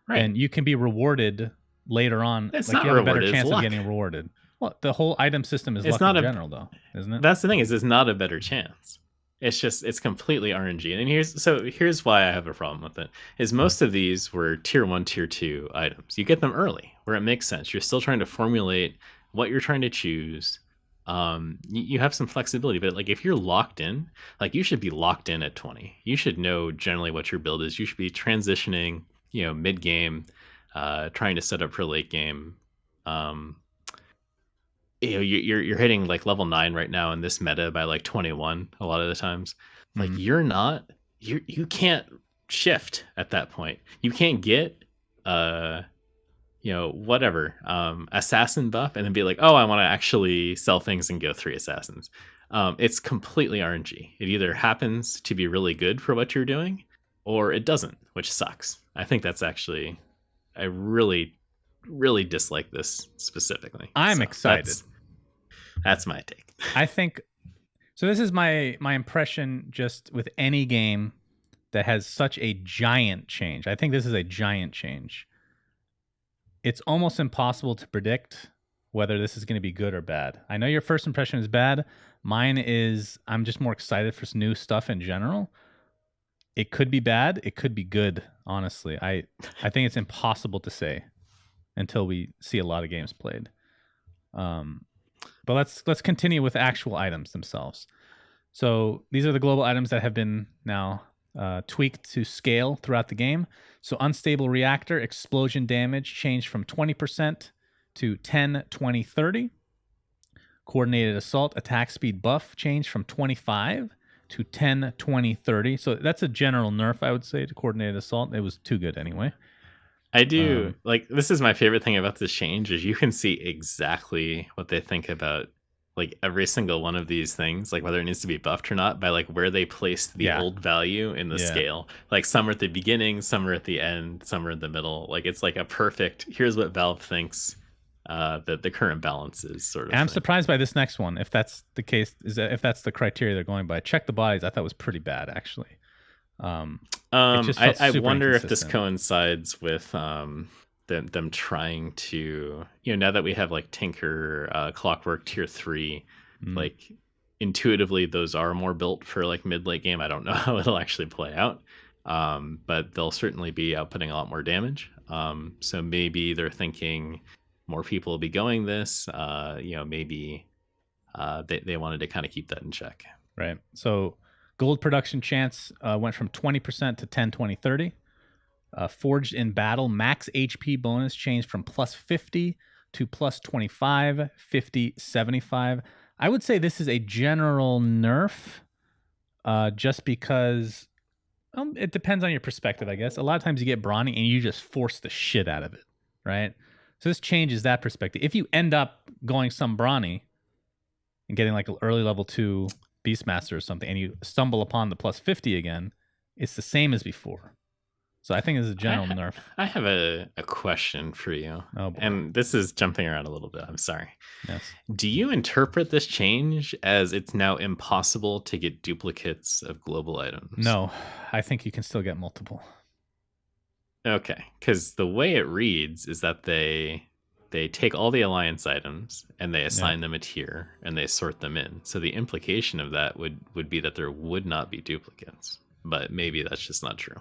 right? And you can be rewarded later on. It's like not you have rewarded, a better chance of getting rewarded. Well, the whole item system is luck in general, though, isn't it? That's the thing, is it's not a better chance. It's completely RNG. And here's why I have a problem with it. Is most of these were tier 1, tier 2 items. You get them early where it makes sense. You're still trying to formulate what you're trying to choose. You have some flexibility, but like if you're locked in, like you should be locked in at 20. You should know generally what your build is. You should be transitioning, mid game, trying to set up for late game. You're hitting like level 9 right now in this meta by like 21 a lot of the times. Like you can't shift at that point. You can't get assassin buff and then be like, oh, I want to actually sell things and go 3 assassins. It's completely RNG. It either happens to be really good for what you're doing or it doesn't, which sucks. I think that's actually, I really, really dislike this specifically. I'm excited. That's my take. I think so. This is my impression just with any game that has such a giant change. I think this is a giant change. It's almost impossible to predict whether this is going to be good or bad. I know your first impression is bad. Mine is I'm just more excited for some new stuff in general. It could be bad. It could be good, honestly. I think it's impossible to say until we see a lot of games played. But let's continue with actual items themselves. So these are the global items that have been now tweaked to scale throughout the game. So unstable reactor, explosion damage changed from 20% to 10, 20, 30. Coordinated assault, attack speed buff changed from 25 to 10, 20, 30. So that's a general nerf, I would say, to coordinated assault. It was too good anyway. I do this is my favorite thing about this change is you can see exactly what they think about like every single one of these things, like whether it needs to be buffed or not, by like where they placed the old value in the scale. Like some are at the beginning, some are at the end, some are in the middle. Like it's like a perfect, here's what Valve thinks that the current balance is sort of. I'm surprised by this next one. If that's the case, if that's the criteria they're going by. Check the bodies. I thought was pretty bad actually. I wonder if this coincides with them trying to, now that we have like Tinker, Clockwork tier 3, like intuitively those are more built for like mid-late game. I don't know how it'll actually play out, but they'll certainly be outputting a lot more damage. So maybe they're thinking more people will be going this. Maybe they wanted to kind of keep that in check. Right. So gold production chance went from 20% to 10, 20, 30. Forged in battle, max HP bonus changed from plus 50 to plus 25, 50, 75. I would say this is a general nerf just because it depends on your perspective, I guess. A lot of times you get brawny and you just force the shit out of it, right? So this changes that perspective. If you end up going some brawny and getting like an early level 2 Beastmaster or something and you stumble upon the plus 50 again, it's the same as before. So I think it's a general nerf. I have a question for you. Oh, boy. And this is jumping around a little bit. I'm sorry. Yes. Do you interpret this change as it's now impossible to get duplicates of global items? No, I think you can still get multiple. Okay, because the way it reads is that they take all the alliance items and they assign them a tier and they sort them in. So the implication of that would be that there would not be duplicates, but maybe that's just not true.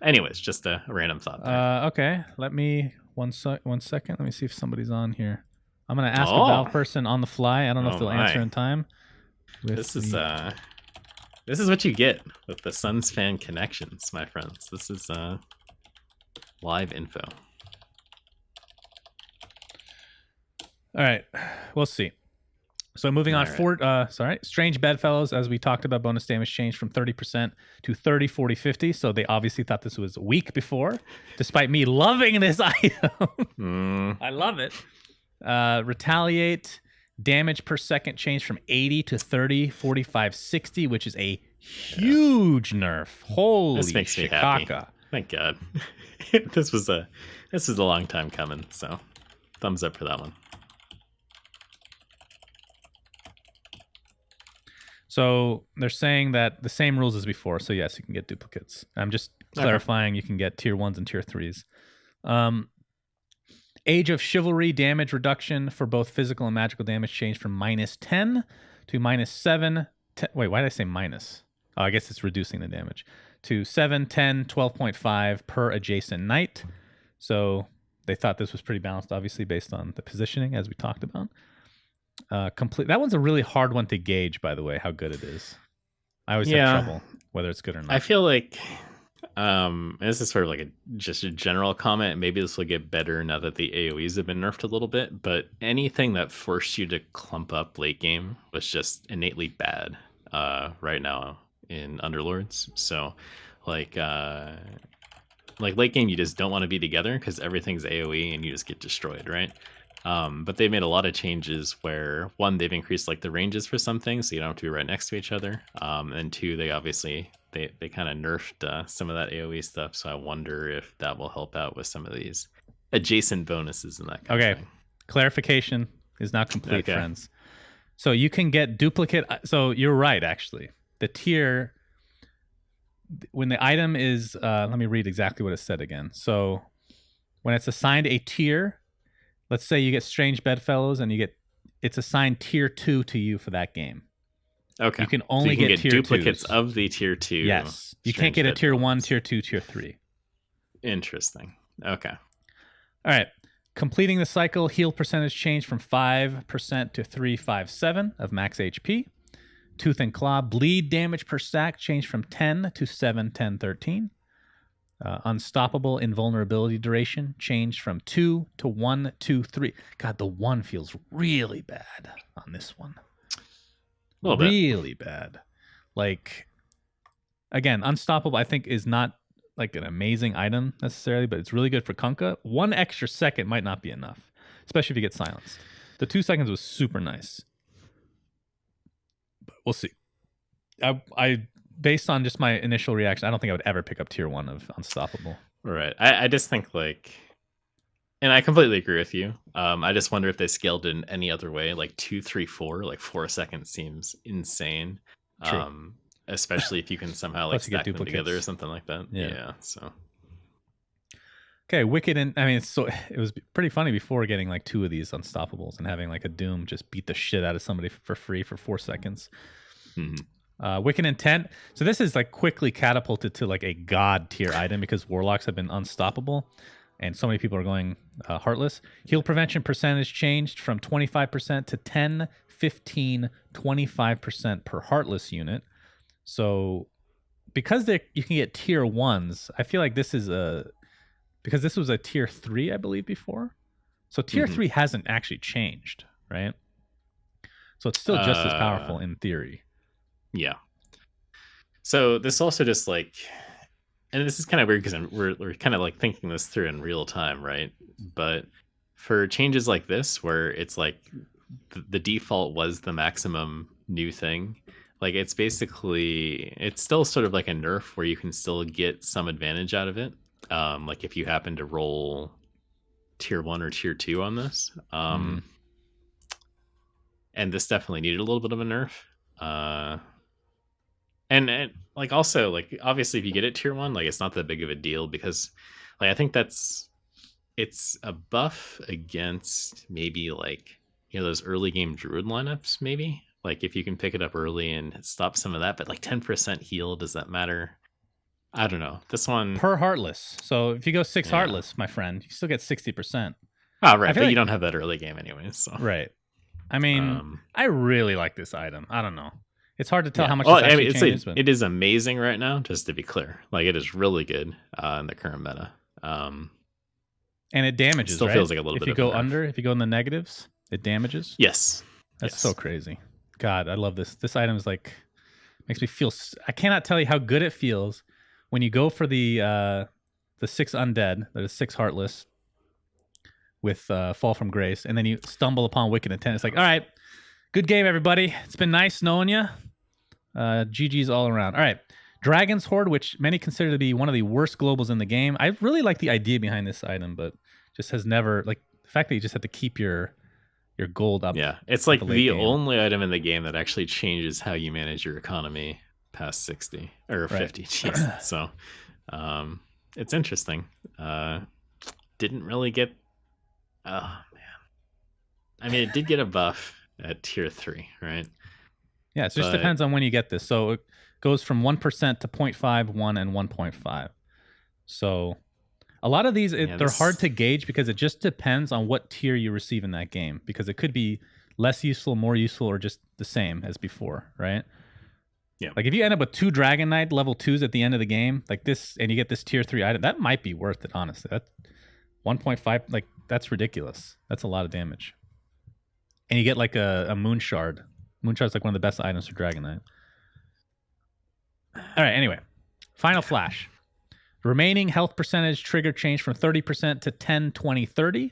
Anyways, just a random thought there. Okay, let me one second. Let me see if somebody's on here. I'm gonna ask a Valve person on the fly. I don't know if they'll answer in time. This is what you get with the Suns fan connections, my friends. This is live info. All right, we'll see. So moving on, Strange Bedfellows, as we talked about, bonus damage changed from 30% to 30, 40, 50. So they obviously thought this was weak before, despite me loving this item. I love it. Retaliate, damage per second changed from 80 to 30, 45, 60, which is a huge nerf. Holy this makes me happy. Thank God. This was a long time coming, so thumbs up for that one. So they're saying that the same rules as before. So yes, you can get duplicates. I'm just clarifying you can get tier 1s and tier 3s. Age of Chivalry damage reduction for both physical and magical damage changed from minus 10 to minus 7. Wait, why did I say minus? Oh, I guess it's reducing the damage. To 7, 10, 12.5 per adjacent knight. So they thought this was pretty balanced, obviously, based on the positioning, as we talked about. That one's a really hard one to gauge, by the way, how good it is. I always have trouble whether it's good or not. I feel like this is sort of like just a general comment. Maybe this will get better now that the AoEs have been nerfed a little bit, but anything that forced you to clump up late game was just innately bad right now in Underlords. So like late game, you just don't want to be together because everything's AoE and you just get destroyed, right? But they've made a lot of changes where, one, they've increased like the ranges for some things, so you don't have to be right next to each other. And two, they obviously they kind of nerfed some of that AoE stuff. So I wonder if that will help out with some of these adjacent bonuses and that kind of thing. Clarification is not complete, friends. So you can get duplicate. So you're right, actually. The tier, when the item is, let me read exactly what it said again. So when it's assigned a tier, let's say you get Strange Bedfellows and it's assigned tier 2 to you for that game. Okay. You can only get tier duplicates 2s. Of the tier 2. Yes. You can't get a tier 1, tier 2, tier 3. Interesting. Okay. All right. Completing the cycle, heal percentage changed from 5% to 357 of max HP. Tooth and Claw, bleed damage per stack changed from 10 to 7, 10, 13. Unstoppable invulnerability duration changed from 2 to 1, 2, 3. God, the 1 feels really bad on this one. A little really bad. Like, again, Unstoppable I think is not like an amazing item necessarily, but it's really good for Kunkka. 1 extra second might not be enough, especially if you get silenced. The 2 seconds was super nice. we'll see. I based on just my initial reaction, I don't think I would ever pick up tier 1 of Unstoppable. Right. I just think like, and I completely agree with you. I just wonder if they scaled it in any other way, like 2, 3, 4, like 4 seconds seems insane. True. Especially if you can somehow like stack them together or something like that. Yeah. So. Okay, Wicked, and I mean, it was pretty funny before getting like 2 of these Unstoppables and having like a Doom just beat the shit out of somebody for free for 4 seconds. Wicked Intent. So this is like quickly catapulted to like a god tier item because Warlocks have been unstoppable, and so many people are going Heartless. Heal prevention percentage changed from 25% to 10, 15, 25% per Heartless unit. So because you can get tier 1s, I feel like this is because this was a tier 3, I believe, before. So tier 3 hasn't actually changed, right? So it's still just as powerful in theory. Yeah. So this also just like, and this is kind of weird because we're kind of like thinking this through in real time, right? But for changes like this, where it's like the default was the maximum new thing, like it's still sort of like a nerf where you can still get some advantage out of it. Like if you happen to roll tier 1 or tier 2 on this, and this definitely needed a little bit of a nerf. And like also like obviously if you get it tier 1, like it's not that big of a deal because like I think it's a buff against maybe like those early game Druid lineups maybe, like if you can pick it up early and stop some of that, but like 10% heal, does that matter? I don't know. This one per Heartless. So if you go 6 Heartless, my friend, you still get 60%. Oh, right, but you don't have that early game anyways. So. Right. I mean, I really like this item. I don't know. It's hard to tell how much changes. It is amazing right now, just to be clear. Like it is really good in the current meta. And it damages. It still feels like a little bit. If you go under, if you go in the negatives, it damages. Yes. That's so crazy. God, I love this. This item is like makes me feel. I cannot tell you how good it feels when you go for the 6 undead, that is 6 Heartless with Fall from Grace, and then you stumble upon Wicked Intent. It's like, all right, good game, everybody. It's been nice knowing you. GG's all around. All right, Dragon's Horde, which many consider to be one of the worst globals in the game. I really like the idea behind this item, but just has never, like, the fact that you just have to keep your gold up. Yeah, it's like the only item in the game that actually changes how you manage your economy past 60 or 50. Jeez. So it's interesting. Didn't really get, oh man, I mean, it did get a buff at tier 3, right? Yeah, it just depends on when you get this. So it goes from 1% to 0.5, 1, and 1.5. So a lot of these, they're hard to gauge because it just depends on what tier you receive in that game, because it could be less useful, more useful, or just the same as before, right? Yeah. Like if you end up with 2 Dragon Knight level 2s at the end of the game, like this, and you get this tier 3 item, that might be worth it, honestly. That 1.5, like that's ridiculous. That's a lot of damage. And you get like a Moon Shard. Moon Shard's like one of the best items for Dragon Knight. All right, anyway. Final Flash. Remaining health percentage trigger changed from 30% to 10, 20, 30.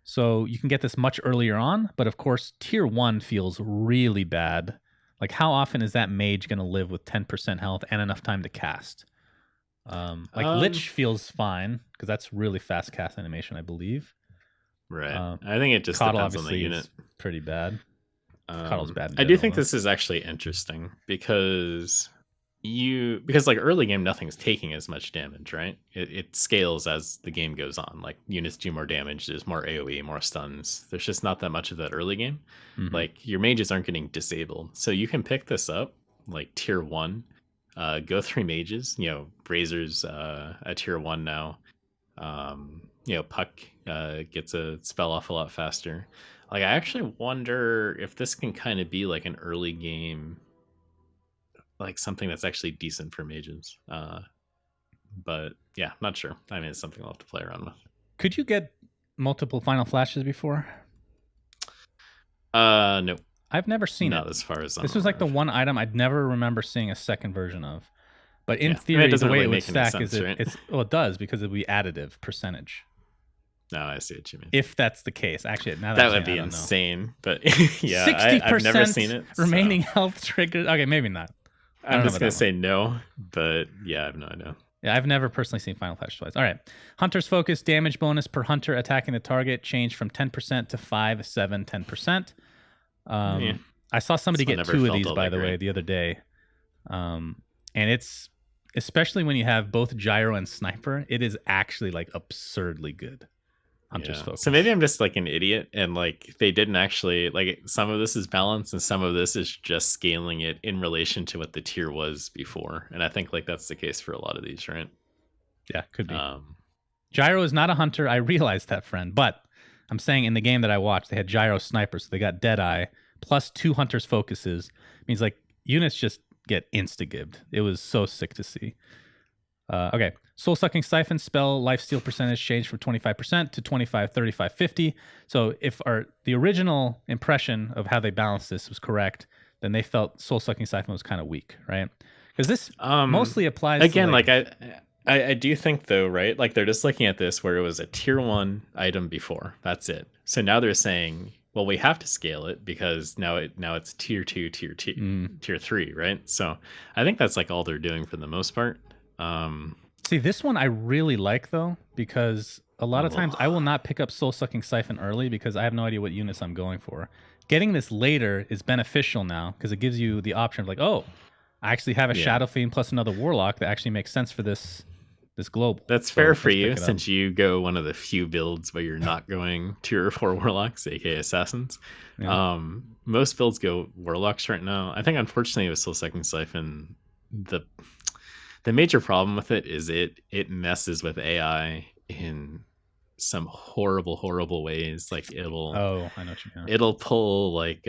So you can get this much earlier on, but of course, tier 1 feels really bad. Like, how often is that mage going to live with 10% health and enough time to cast? Lich feels fine, because that's really fast cast animation, I believe. Right. I think it just depends on the unit. Pretty bad. Coddle's bad. I do think this is actually interesting because like early game, nothing's taking as much damage, right? It scales as the game goes on. Like units do more damage, there's more AoE, more stuns. There's just not that much of that early game. Mm-hmm. Like your mages aren't getting disabled, so you can pick this up like tier 1. Go 3 mages. Razor's at tier 1 now. Puck gets a spell off a lot faster. Like, I actually wonder if this can kind of be like an early game, like something that's actually decent for mages. But yeah, not sure. I mean, it's something I'll have to play around with. Could you get multiple Final Flashes before? No. I've never seen it. Not as far as this was like the one item I'd never remember seeing a second version of. But in theory, the way it would stack is it does because it would be additive percentage. No, I see what you mean. If that's the case, actually, now that would be insane. But yeah, 60% I've never seen it. Remaining health triggered. Okay, maybe not. I'm just gonna say no, but yeah, I have no idea. Yeah, I've never personally seen Final Flash twice. All right. Hunter's Focus damage bonus per hunter attacking the target changed from 10% to 5, 7, 10%. I saw somebody get 2 of these, by the way, the other day. And it's, especially when you have both gyro and sniper, it is actually like absurdly good. Hunter's Focus. So maybe I'm just like an idiot, and like they didn't actually, like, some of this is balance and some of this is just scaling it in relation to what the tier was before. And I think like that's the case for a lot of these, right? Yeah, could be. Gyro is not a hunter. I realized that, friend. But I'm saying in the game that I watched, they had gyro snipers. So they got Deadeye plus 2 Hunter's Focuses. It means like units just get insta-gibbed. It was so sick to see. Okay. Soul Sucking Siphon spell lifesteal percentage changed from 25% to 25, 35, 50. So if the original impression of how they balanced this was correct, then they felt Soul Sucking Siphon was kind of weak, right? Because this mostly applies again, to I do think though, right? Like they're just looking at this where it was a tier 1 item before. That's it. So now they're saying, well, we have to scale it because now it's tier 2, tier 2, tier 3, right? So I think that's like all they're doing for the most part. See, this one I really like though, because a lot of times I will not pick up Soul Sucking Siphon early because I have no idea what units I'm going for. Getting this later is beneficial now because it gives you the option of like, oh, I actually have a Shadow Fiend plus another Warlock that actually makes sense for this global. That's fair for you, since you go one of the few builds where you're not going tier 4 Warlocks, aka Assassins. Yeah. Most builds go Warlocks right now. I think unfortunately with Soul Sucking Siphon, the major problem with it is it messes with AI in some horrible ways. Like I know what you mean. It'll pull like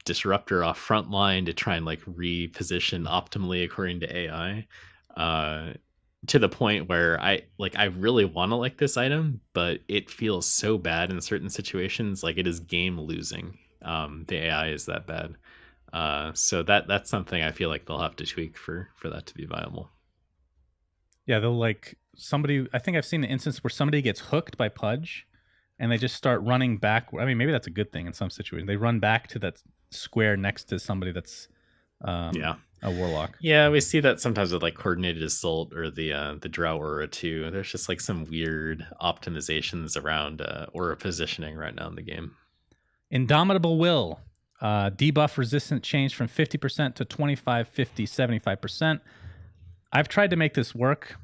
Disruptor off front line to try and like reposition optimally according to AI. To the point where I really want to like this item, but it feels so bad in certain situations. Like it is game losing. The AI is that bad. So that's something I feel like they'll have to tweak for that to be viable. Yeah, they'll like somebody. I think I've seen an instance where somebody gets hooked by Pudge, and they just start running back. I mean, maybe that's a good thing in some situations. They run back to that square next to somebody that's a Warlock. Yeah, we see that sometimes with like Coordinated Assault or the Drow Aura too. There's just like some weird optimizations around Aura positioning right now in the game. Indomitable Will. Debuff resistance changed from 50% to 25, 50, 75%. I've tried to make this work.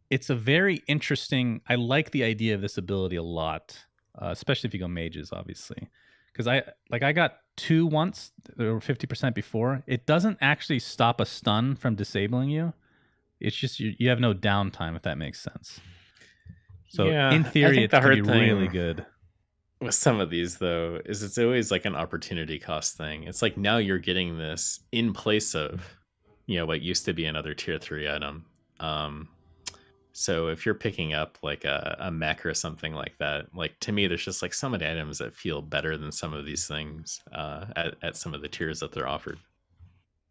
It's a very interesting... I like the idea of this ability a lot, especially if you go mages, obviously. Because I got 2 once, or 50% before. It doesn't actually stop a stun from disabling you. It's just you have no downtime, if that makes sense. So in theory, it can be really good. With some of these, though, is it's always like an opportunity cost thing. It's like now you're getting this in place of, what used to be another tier 3 item. So if you're picking up like a mech or something like that, like to me, there's just like so many items that feel better than some of these things at some of the tiers that they're offered.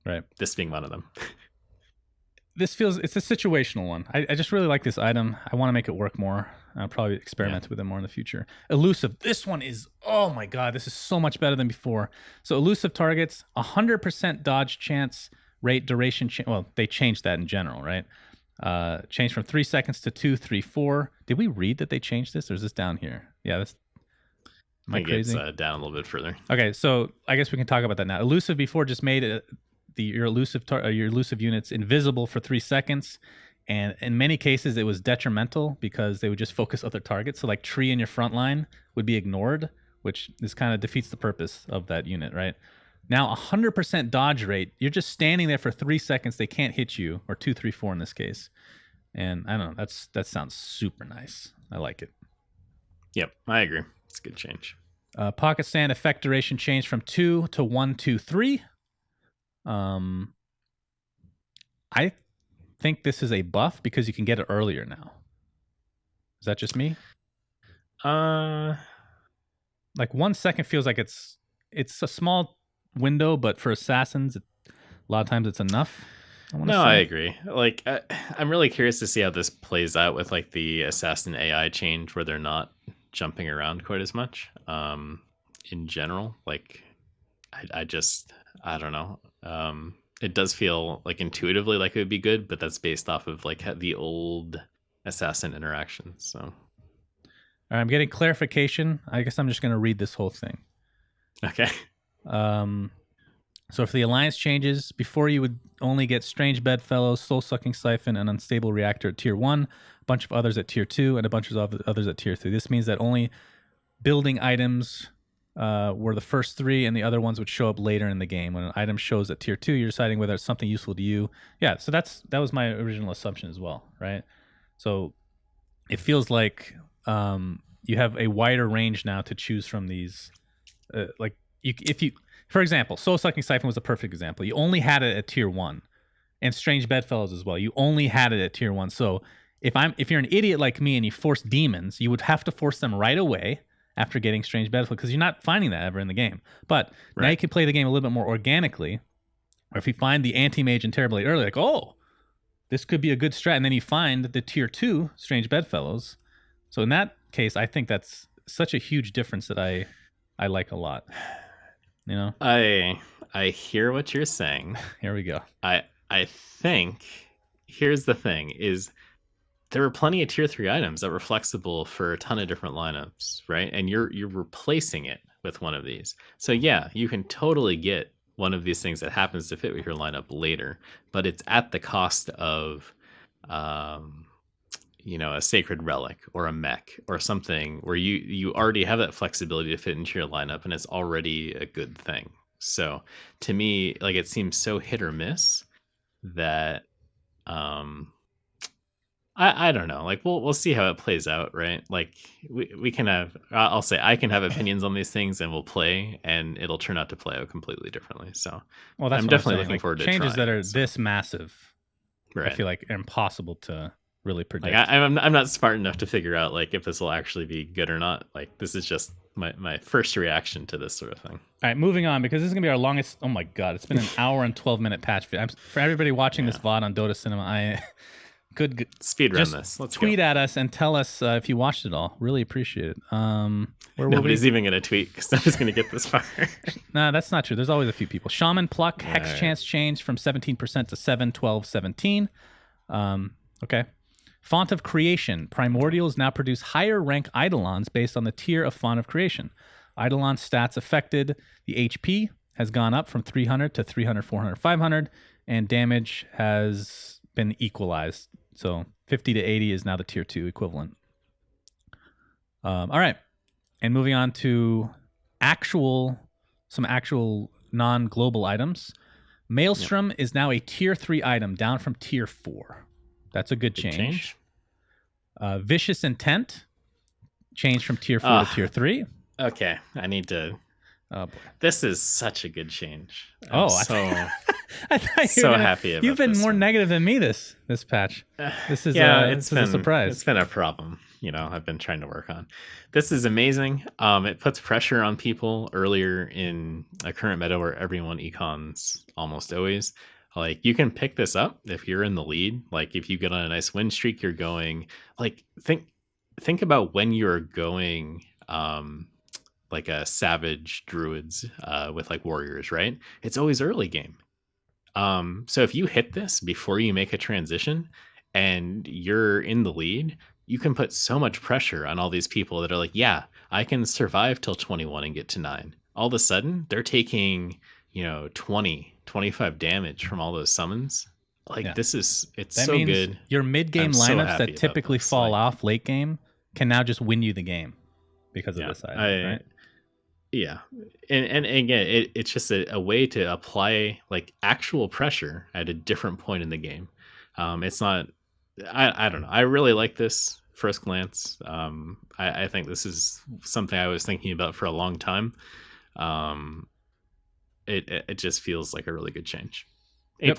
Right. This being one of them. It's a situational one. I just really like this item. I want to make it work more. I'll probably experiment with it more in the future. Elusive. This one is, oh my God, this is so much better than before. So Elusive targets, 100% dodge chance, rate, duration. Well, they changed that in general, right? Changed from 3 seconds to 2, 3, 4. Did we read that they changed this, or is this down here? Yeah, that's... Am I crazy? It's down a little bit further. Okay, so I guess we can talk about that now. Elusive before just made your elusive units invisible for 3 seconds, and in many cases it was detrimental because they would just focus other targets. So like tree in your front line would be ignored, which this kind of defeats the purpose of that unit, right? Now 100% dodge rate, you're just standing there for 3 seconds, they can't hit you, or 2, 3, 4 in this case. And I don't know, that sounds super nice. I like it. Yep, I agree. It's a good change. Pocket Sand effect duration changed from 2 to 1, 2, 3. I think this is a buff because you can get it earlier now. Is that just me? Like 1 second feels like it's a small window, but for assassins, a lot of times it's enough. No, I agree. Like, I'm really curious to see how this plays out with like the assassin AI change, where they're not jumping around quite as much. In general, like, I don't know. It does feel like intuitively like it would be good, but that's based off of like the old assassin interactions. So, I'm getting clarification. I guess I'm just going to read this whole thing. okay. So for the Alliance changes, before you would only get Strange Bedfellows, Soul-Sucking Siphon, and Unstable Reactor at Tier 1, a bunch of others at Tier 2, and a bunch of others at Tier 3. This means that only building items were the first 3, and the other ones would show up later in the game. When an item shows at Tier 2, you're deciding whether it's something useful to you. Yeah, so that was my original assumption as well, right? So it feels like you have a wider range now to choose from these. For example, Soul Sucking Siphon was a perfect example. You only had it at Tier 1, and Strange Bedfellows as well. You only had it at Tier 1. So if you're an idiot like me and you force demons, you would have to force them right away after getting Strange Bedfellows, because you're not finding that ever in the game. But now you can play the game a little bit more organically. Or if you find the Anti-Mage and Terrorblade early, like, oh, this could be a good strat, and then you find the Tier 2 Strange Bedfellows. So in that case, I think that's such a huge difference that I like a lot. You know, I hear what you're saying. Here we go. I think here's the thing: is there were plenty of Tier 3 items that were flexible for a ton of different lineups, right? And you're replacing it with one of these. So yeah, you can totally get one of these things that happens to fit with your lineup later, but it's at the cost of a sacred relic or a mech or something where you already have that flexibility to fit into your lineup, and it's already a good thing. So to me, like, it seems so hit or miss that I don't know. Like, we'll see how it plays out, right? Like, we can have, I'll say I can have opinions on these things, and we'll play, and it'll turn out to play out completely differently. So well, that's I'm definitely looking forward to changes trying, that are this massive. Right. I feel like impossible to really predict. Like, I'm not smart enough to figure out like if this will actually be good or not. Like, this is just my first reaction to this sort of thing. All right, moving on, because this is gonna be our longest. Oh my god, it's been an hour and 12-minute patch. For everybody watching this VOD on Dota Cinema, good speed run this. Let's tweet at us and tell us if you watched it all. Really appreciate it. Nobody's even gonna tweet because nobody's gonna get this far. Nah, that's not true. There's always a few people. Shaman Pluck Hex Chance changed from 17% to 7, 12, 17. Okay. Font of Creation. Primordials now produce higher rank Eidolons based on the tier of Font of Creation. Eidolon stats affected. The HP has gone up from 300 to 300, 400, 500, and damage has been equalized. So 50 to 80 is now the tier 2 equivalent. All right. And moving on to some actual non-global items. Maelstrom is now a tier 3 item, down from tier 4. That's a good change. Vicious Intent changed from tier 4 to tier 3. Okay, I need to. Oh boy, this is such a good change. I thought so happy about you've been this more one. negative than me this patch. This is it's been a surprise. It's been a problem. I've been trying to work on. This is amazing. It puts pressure on people earlier in a current meta where everyone econs almost always. Like, you can pick this up if you're in the lead. Like, if you get on a nice win streak, you're going, like, think about when you're going like a savage druids with like warriors, right? It's always early game. So if you hit this before you make a transition and you're in the lead, you can put so much pressure on all these people that are like, yeah, I can survive till 21 and get to 9. All of a sudden, they're taking 20, 25 damage from all those summons. Like, it's that so means good. Your mid-game lineups that typically fall off late game can now just win you the game because of this item, right? Yeah. And again, it's just a way to apply like actual pressure at a different point in the game. It's not, I don't know. I really like this first glance. I think this is something I was thinking about for a long time. It just feels like a really good change. A+.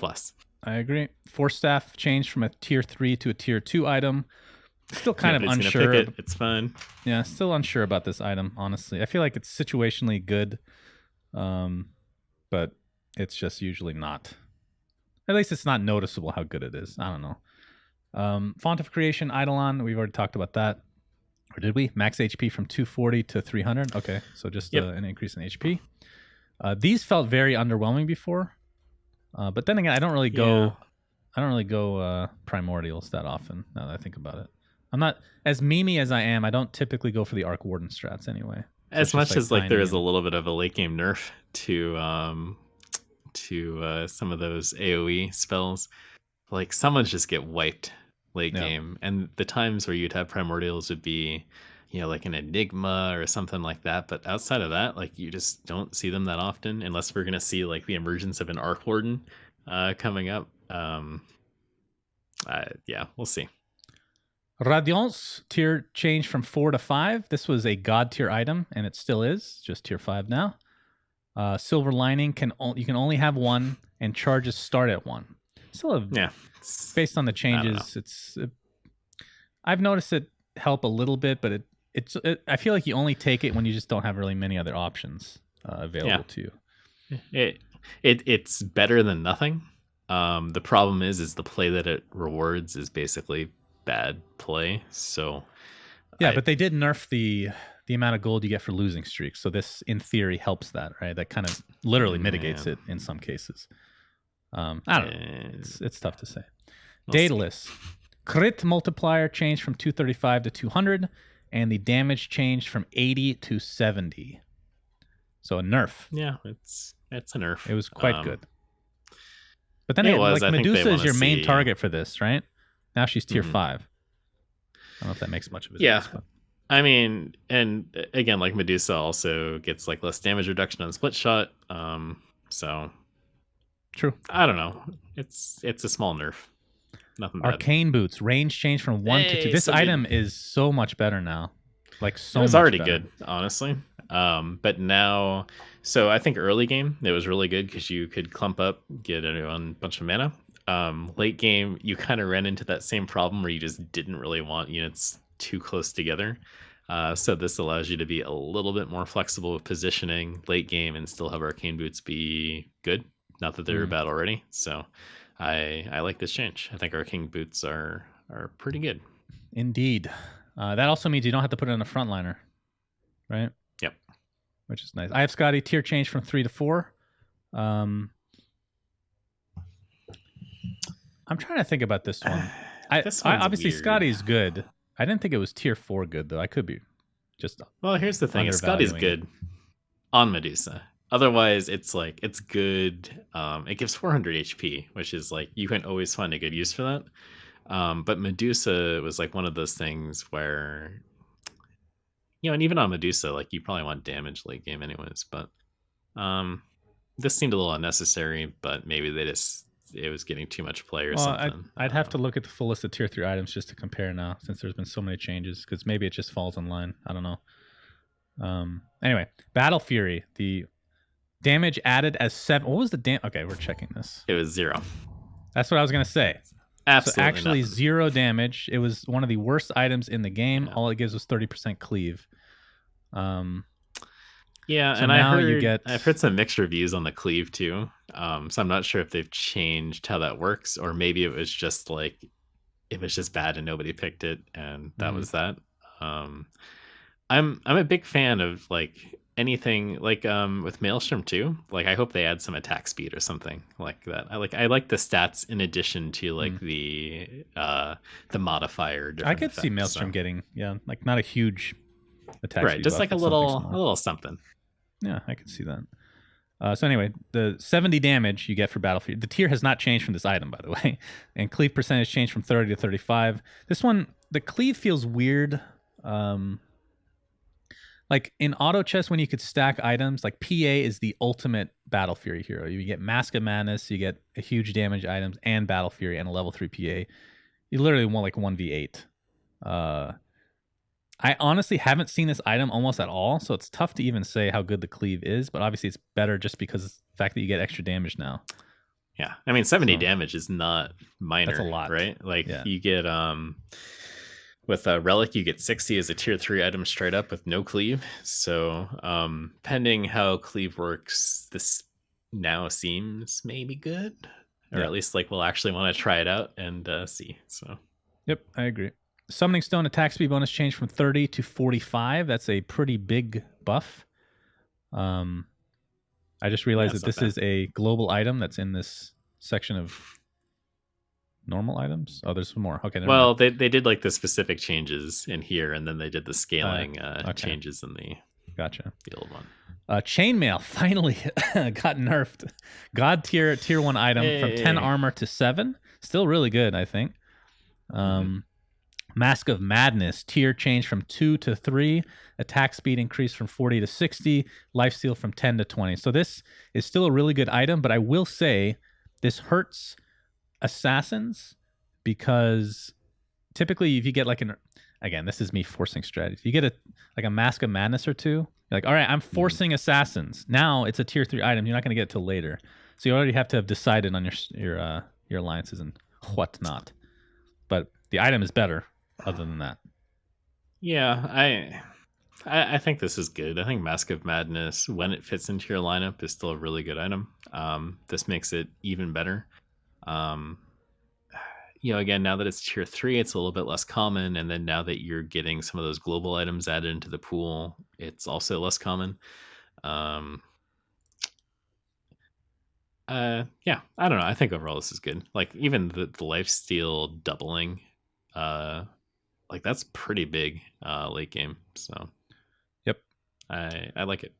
I agree. Force Staff changed from a tier 3 to a tier 2 item. Still kind of unsure. It's fun. Yeah, still unsure about this item, honestly. I feel like it's situationally good, but it's just usually not. At least it's not noticeable how good it is. I don't know. Font of Creation, Eidolon, we've already talked about that. Or did we? Max HP from 240 to 300. Okay, so just an increase in HP. These felt very underwhelming before, but then again, I don't really go primordials that often. Now that I think about it, I'm not as memey as I am. I don't typically go for the Arc Warden strats anyway. So as much as like there is a little bit of a late game nerf to some of those AoE spells, like summons just get wiped late game, and the times where you'd have primordials would be, you know, like an Enigma or something like that. But outside of that, like you just don't see them that often, unless we're gonna see like the emergence of an Arc Warden coming up. Yeah, we'll see. Radiance tier changed from 4 to 5. This was a god tier item, and it still is, just tier 5 now. Silver Lining you can only have one, and charges start at 1. Still, based on the changes, I've noticed it help a little bit, but I feel like you only take it when you just don't have really many other options available to you. It's better than nothing. The problem is the play that it rewards is basically bad play. So but they did nerf the amount of gold you get for losing streaks, so this in theory helps that, right? That kind of literally mitigates it in some cases. I don't know, it's tough to say. Daedalus crit multiplier changed from 235 to 200, and the damage changed from 80 to 70. So a nerf. Yeah, it's a nerf. It was quite good. But then Medusa is your main target for this, right? Now she's tier 5. I don't know if that makes much of a difference. But. I mean, and again, like Medusa also gets like less damage reduction on split shot. So true. I don't know. It's a small nerf. Nothing bad. Arcane Boots range changed from 1 to 2. This item is so much better now. Like so much. It was already better. Good, honestly. But now, so I think early game it was really good because you could clump up, get a bunch of mana. Late game, you kind of ran into that same problem where you just didn't really want units too close together. So this allows you to be a little bit more flexible with positioning late game and still have Arcane Boots be good. Not that they're bad already. So I like this change. I think Arcane Boots are pretty good. Indeed. That also means you don't have to put it on a frontliner, right? Yep. Which is nice. I have Scotty tier change from 3 to 4. I'm trying to think about this one. I obviously weird. Scotty's good. I didn't think it was tier 4 good though. I could be just. Well, here's the thing: Scotty's good on Medusa. Otherwise, it's good. It gives 400 HP, which is like you can always find a good use for that. But Medusa was like one of those things where, you know, and even on Medusa, like you probably want damage late game anyways. But this seemed a little unnecessary. But maybe it was getting too much play or something. I'd have to look at the full list of tier 3 items just to compare now, since there's been so many changes. Because maybe it just falls in line. I don't know. Anyway, Battlefury, the damage added as 7. What was the damage? Okay, we're checking this. It was 0. That's what I was gonna say. Absolutely. So actually, nothing. 0 damage. It was one of the worst items in the game. Yeah. All it gives was 30% cleave. Yeah, so and I've heard some mixed reviews on the cleave too. So I'm not sure if they've changed how that works, or maybe it was just bad and nobody picked it, and that was that. I'm a big fan of like anything like with Maelstrom too. Like I hope they add some attack speed or something like that. I like the stats in addition to like the modifier. I could see Maelstrom getting like not a huge attack speed, just like a little something. Yeah, I can see that. So anyway, the 70 damage you get for Battlefield. The tier has not changed from this item, by the way. And cleave percentage changed from 30 to 35. This one, the cleave feels weird. Like in auto chess, when you could stack items, like PA is the ultimate Battlefury hero. You get Mask of Madness, you get a huge damage items, and Battlefury, and a level 3 PA. You literally want like 1v8. I honestly haven't seen this item almost at all, so it's tough to even say how good the cleave is, but obviously it's better just because of the fact that you get extra damage now. Yeah, I mean 70 damage is not minor. That's a lot, right? Like you get with a relic you get 60 as a tier 3 item straight up with no cleave. So pending how cleave works, this now seems maybe good. or at least like we'll actually want to try it out and see. So yep, I agree. Summoning Stone attack speed bonus changed from 30 to 45. That's a pretty big buff. I just realized that this is a global item that's in this section of normal items. Oh, there's some more. Okay. Well, they did like the specific changes in here, and then they did the scaling changes in the old one. Chainmail finally got nerfed. God tier 1 item from 10 armor to 7. Still really good, I think. Mask of Madness tier changed from 2 to 3. Attack speed increased from 40 to 60. Lifesteal from 10 to 20. So this is still a really good item, but I will say this hurts assassins because typically if you get like again, this is me forcing strategy. You get a Mask of Madness or two. You're like, all right, I'm forcing assassins. Now it's a tier 3 item. You're not going to get it till later. So you already have to have decided on your alliances and whatnot. But the item is better other than that. Yeah, I think this is good. I think Mask of Madness, when it fits into your lineup, is still a really good item. This makes it even better. Again, now that it's tier 3, it's a little bit less common, and then now that you're getting some of those global items added into the pool, it's also less common. I don't know. I think overall this is good. Like even the lifesteal doubling, like that's pretty big late game. So yep, I like it.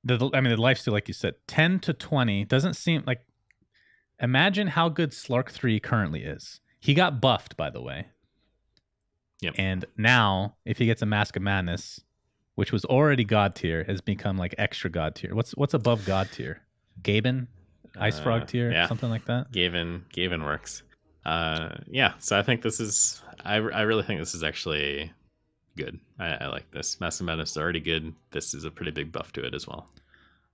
The lifesteal, like you said, 10 to 20 doesn't seem like. Imagine how good Slark 3 currently is. He got buffed, by the way. Yep. And now, if he gets a Mask of Madness, which was already God tier, has become like extra God tier. What's above God tier? Gaben? Ice Frog tier? Something like that? Gaben works. So I think this is... I really think this is actually good. I like this. Mask of Madness is already good. This is a pretty big buff to it as well.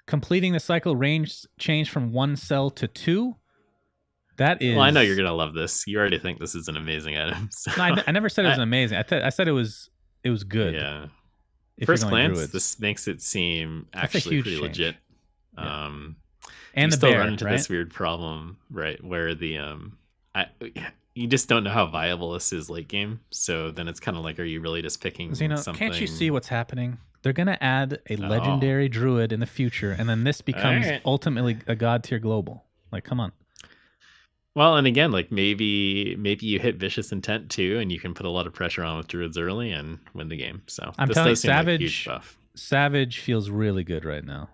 Completing the cycle range changed from 1 cell to 2. That is... Well, I know you're going to love this. You already think this is an amazing item. So. No, I never said it was amazing. I said it was good. Yeah. First glance, this makes it seem actually pretty change. Legit. Yeah. And you still bear, run into right? this weird problem, right? Where the you just don't know how viable this is late game. So then it's kind of like, are you really just picking something? Can't you see what's happening? They're going to add a legendary druid in the future, and then this becomes ultimately a God tier global. Like, come on. Well, and again, like maybe you hit Vicious Intent too, and you can put a lot of pressure on with druids early and win the game. So I'm telling you, Savage feels really good right now,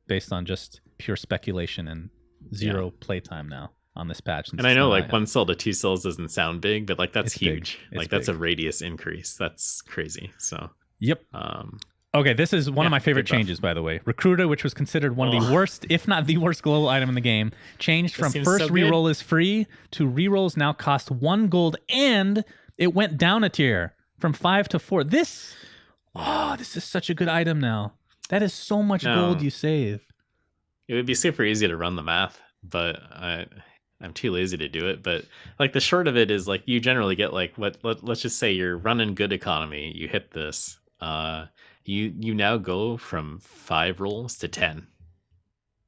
based on just pure speculation and zero playtime now on this patch. And I know like 1 cell to 2 cells doesn't sound big, but like that's huge. Like that's a radius increase. That's crazy. So yep. Okay, this is one of my favorite changes, by the way. Recruiter, which was considered one of the worst, if not the worst global item in the game, changed from first reroll is free to rerolls now cost 1 gold, and it went down a tier from 5 to 4. This is such a good item now. That is so much gold you save. It would be super easy to run the math, but I'm too lazy to do it. But like the short of it is like you generally get like let's just say you're running good economy, you hit this. You now go from 5 rolls to 10,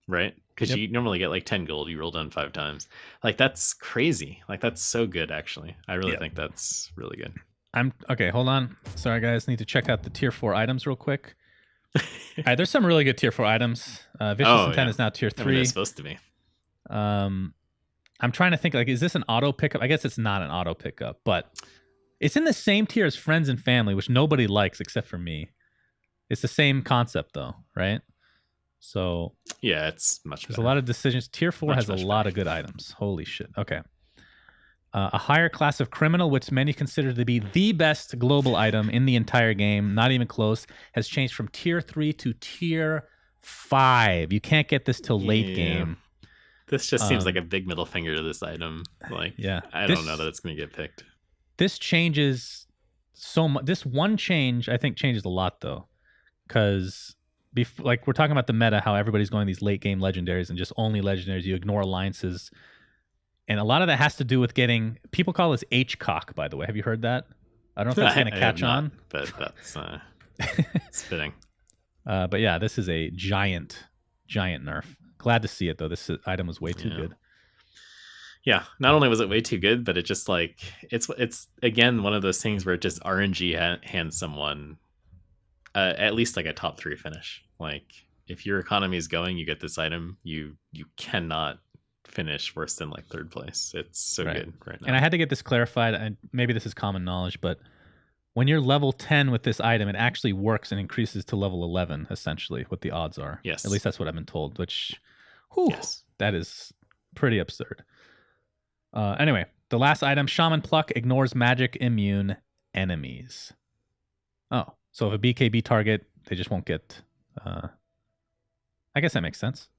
right? Because you normally get like 10 gold. You roll down 5 times. Like that's crazy. Like that's so good, actually. I really think that's really good. Okay. Hold on. Sorry, guys. Need to check out the tier 4 items real quick. All right, there's some really good tier 4 items. Vicious Intent is now tier 3. It's supposed to be. I'm trying to think. Like, is this an auto pickup? I guess it's not an auto pickup, but it's in the same tier as Friends and Family, which nobody likes except for me. It's the same concept, though, right? So yeah, it's much better. There's a lot of decisions. Tier 4 has a lot of good items. Holy shit. Okay. A higher class of criminal, which many consider to be the best global item in the entire game, not even close, has changed from tier 3 to tier 5. You can't get this till late game. This just seems like a big middle finger to this item. Like, I don't know that it's going to get picked. This changes so much. This one change, I think, changes a lot, though. Because, like, we're talking about the meta, how everybody's going these late game legendaries and just only legendaries. You ignore alliances. And a lot of that has to do with getting... People call this H-cock, by the way. Have you heard that? I don't know if that's going to catch on. But that's it's fitting. But yeah, this is a giant nerf. Glad to see it, though. This item was way too good. Yeah, not only was it way too good, but it just like it's again one of those things where it just RNG hands someone at least like a top 3 finish. Like if your economy is going, you get this item. You cannot finish worse than like 3rd place. It's so good right now. And I had to get this clarified, and maybe this is common knowledge, but when you're level 10 with this item, it actually works and increases to level 11, essentially, what the odds are. Yes. At least that's what I've been told, which, that is pretty absurd. Anyway, the last item, Shaman Pluck, ignores magic immune enemies. Oh, so if a BKB target, they just won't get... I guess that makes sense.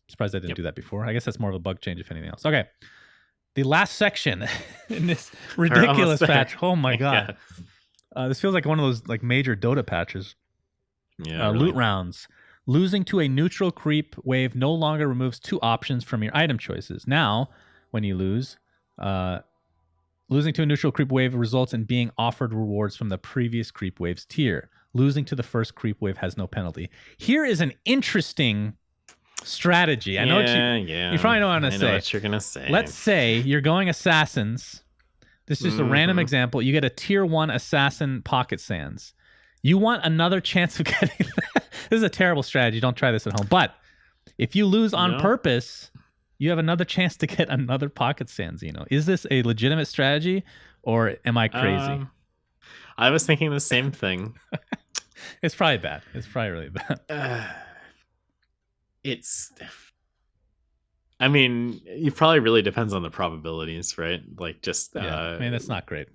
I'm surprised I didn't do that before. I guess that's more of a bug change, if anything else. Okay. The last section in this ridiculous patch. Oh my god. This feels like one of those like major Dota patches. Yeah. Loot rounds. Losing to a neutral creep wave no longer removes 2 options from your item choices. Now, when you lose, losing to a neutral creep wave results in being offered rewards from the previous creep wave's tier. Losing to the first creep wave has no penalty. Here is an interesting strategy. I know what you probably know what I'm going to say. I know what you're going to say. Let's say you're going Assassins. This is just a random example. You get a tier 1 Assassin Pocket Sands. You want another chance of getting that. This is a terrible strategy. Don't try this at home. But if you lose on purpose, you have another chance to get another Pocket Sands. Is this a legitimate strategy or am I crazy? I was thinking the same thing. It's probably bad. It's probably really bad. I mean, it probably really depends on the probabilities, right? Like just I mean, that's not great.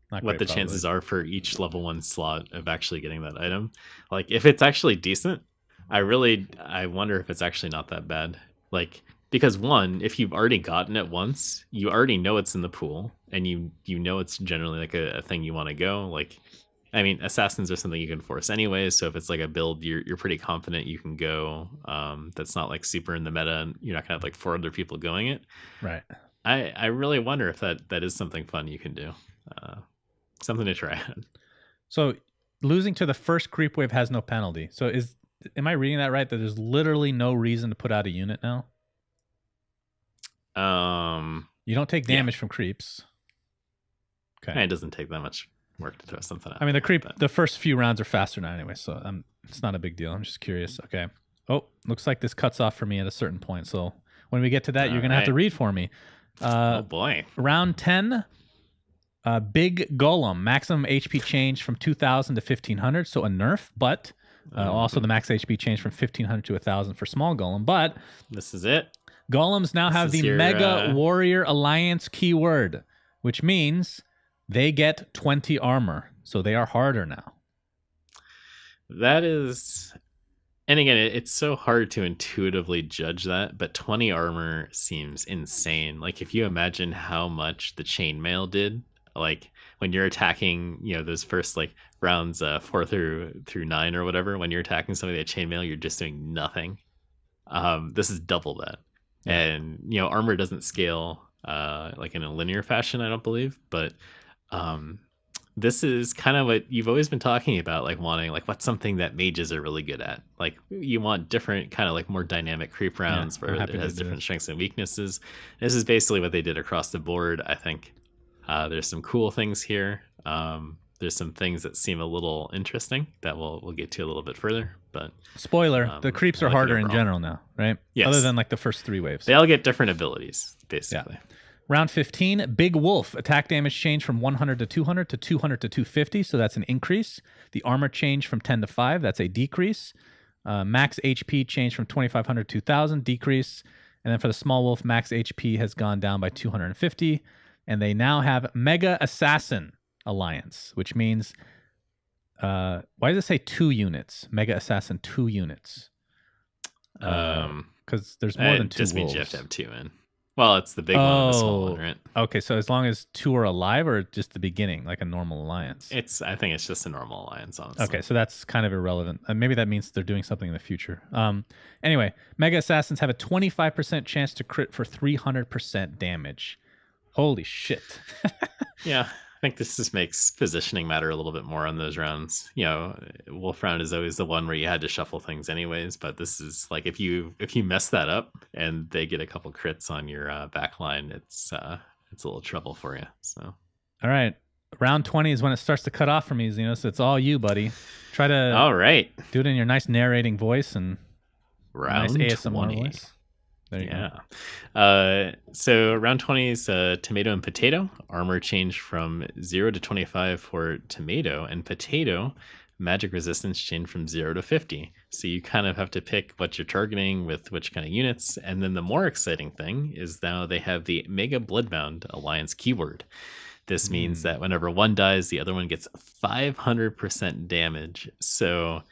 What the chances are for each level 1 slot of actually getting that item. Like if it's actually decent, I wonder if it's actually not that bad. Like because one, if you've already gotten it once, you already know it's in the pool, and you know it's generally like a thing you want to go. Like, I mean, assassins are something you can force anyways. So if it's like a build you're pretty confident you can go, that's not like super in the meta, and you're not gonna have like 4 other people going it. Right. I really wonder if that is something fun you can do. Something to try. So losing to the first creep wave has no penalty. So am I reading that right? That there's literally no reason to put out a unit now? You don't take damage from creeps. Okay. It doesn't take that much work to throw something out. I mean, the first few rounds are faster now anyway, so it's not a big deal. I'm just curious. Okay. Oh, looks like this cuts off for me at a certain point. So when we get to that, you're going to have to read for me. Oh boy. Round 10, Big Golem, maximum HP change from 2,000 to 1,500, so a nerf, but also the max HP change from 1,500 to 1,000 for small Golem. But this is it. Golems now have the Mega Warrior Alliance keyword, which means they get 20 armor, so they are harder now. That is... And again, it's so hard to intuitively judge that, but 20 armor seems insane. Like, if you imagine how much the Chainmail did, like, when you're attacking, those first, like, rounds 4 through 9 or whatever, when you're attacking somebody at Chainmail, you're just doing nothing. This is double that. And, armor doesn't scale, like, in a linear fashion, I don't believe, but... this is kind of what you've always been talking about, like wanting, like, what's something that mages are really good at? Like, you want different kind of like more dynamic creep rounds where it has different strengths and weaknesses. This is basically what they did across the board, I think. There's some cool things here. There's some things that seem a little interesting that we'll get to a little bit further. But spoiler, the creeps are harder in general now, right? Yes. Other than like the first 3 waves. They all get different abilities, basically. Yeah. Round 15, Big Wolf. Attack damage change from 100 to 200 to 200 to 250, so that's an increase. The armor change from 10 to 5, that's a decrease. Max HP change from 2,500 to 2,000, decrease. And then for the Small Wolf, max HP has gone down by 250. And they now have Mega Assassin Alliance, which means, why does it say 2 units? Mega Assassin 2 units. Because there's more than 2 wolves. Just means you have to have 2 in. Well, it's the big one and the small one, right? Okay, so as long as 2 are alive, or just the beginning, like a normal alliance? I think it's just a normal alliance, honestly. Okay, so that's kind of irrelevant. Maybe that means they're doing something in the future. Anyway, Mega Assassins have a 25% chance to crit for 300% damage. Holy shit. Yeah. think this just makes positioning matter a little bit more on those rounds. You know, Wolf round is always the one where you had to shuffle things anyways, but this is like if you mess that up and they get a couple crits on your back line, it's a little trouble for you. So all right. Round 20 is when it starts to cut off for me, Xeno, so it's all you, buddy. Try to all right. Do it in your nice narrating voice and round nice ASMR 20. voice. There you go. So round 20 is tomato and potato. Armor changed from 0 to 25 for tomato, and potato magic resistance changed from 0 to 50. So you kind of have to pick what you're targeting with which kind of units. And then the more exciting thing is now they have the Mega Bloodbound Alliance keyword. This means that whenever one dies, the other one gets 500% damage. So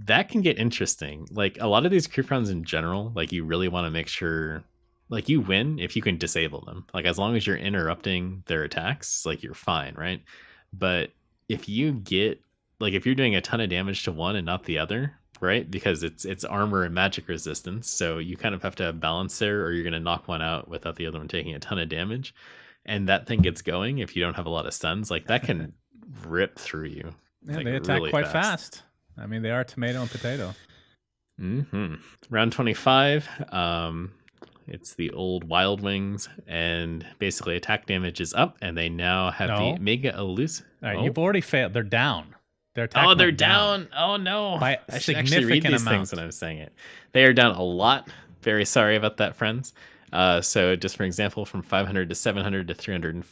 that can get interesting. Like a lot of these creep rounds in general, like you really want to make sure like you win if you can disable them. Like as long as you're interrupting their attacks, like you're fine, right? But if you get like if you're doing a ton of damage to one and not the other, right? Because it's armor and magic resistance, so you kind of have to have balance there, or you're going to knock one out without the other one taking a ton of damage. And that thing gets going if you don't have a lot of stuns, like that can rip through you. Yeah, like, they attack really quite fast. I mean, they are tomato and potato. Round 25. It's the old Wild Wings, and basically attack damage is up, and they now have the Mega Elusive. All right, you've already failed. They're down. Their attack they're down. Oh no! By I should actually read these things when I'm saying it. They are down a lot. Very sorry about that, friends. So just for example, from 500 to 700 to 300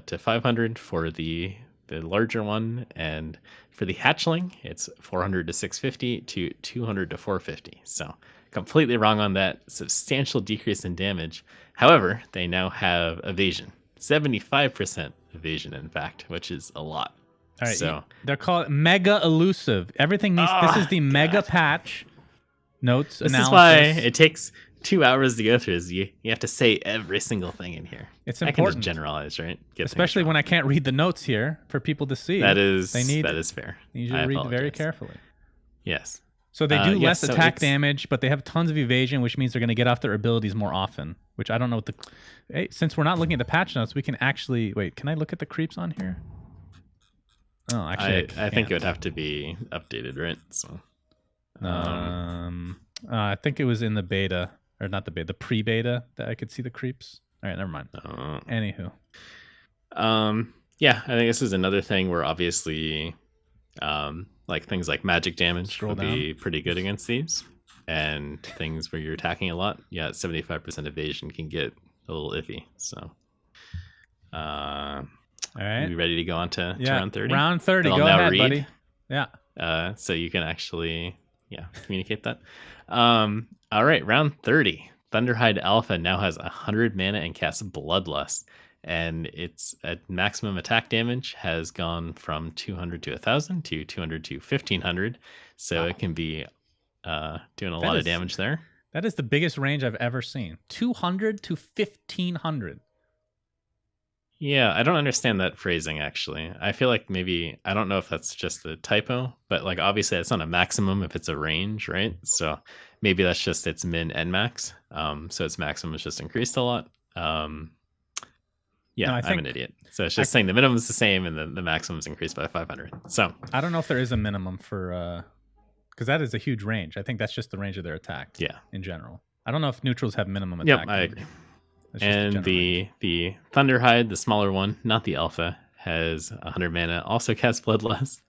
to 500 for the larger one, and for the hatchling, it's 400 to 650 to 200 to 450. So completely wrong on that. Substantial decrease in damage. However, they now have evasion, 75% evasion, in fact, which is a lot. All right, so they're called Mega Elusive. Everything needs. This is the Mega patch. Notes. This analysis. is why it takes 2 hours to go through. Is you have to say every single thing in here. It's important. I can just generalize, right? Especially when I can't read the notes here for people to see. That is fair. Need you to read very carefully. Yes. So they do less attack damage, but they have tons of evasion, which means they're going to get off their abilities more often. Which I don't know what the. Hey, since we're not looking at the patch notes, we can actually wait. Can I look at the creeps on here? Oh, actually, I think it would have to be updated, right? So. I think it was in the beta, or not the beta, the pre-beta that I could see the creeps. All right, never mind. Anywho. Yeah, I think this is another thing where obviously, like things like magic damage would be pretty good against these, and things where you're attacking a lot. Yeah, 75% evasion can get a little iffy. So, all right, you ready to go on to round 30? Round 30. Go ahead, buddy. Yeah. So you can actually, communicate that. All right, round 30. Thunderhide Alpha now has 100 mana and casts Bloodlust, and its maximum attack damage has gone from 200 to 1,000 to 200 to 1,500. So it can be doing a lot of damage there. That is the biggest range I've ever seen. 200 to 1,500. Yeah, I don't understand that phrasing, actually. I feel like maybe, I don't know if that's just a typo, but like obviously it's not a maximum if it's a range, right? So maybe that's just its min and max. So its maximum is just increased a lot. I'm an idiot. So it's just saying the minimum is the same and the maximum is increased by 500. So I don't know if there is a minimum for, because that is a huge range. I think that's just the range of their attack. Yeah. In general. I don't know if neutrals have minimum attack. Yep, I agree. And the Thunderhide, the smaller one, not the alpha, has 100 mana, also casts Bloodlust,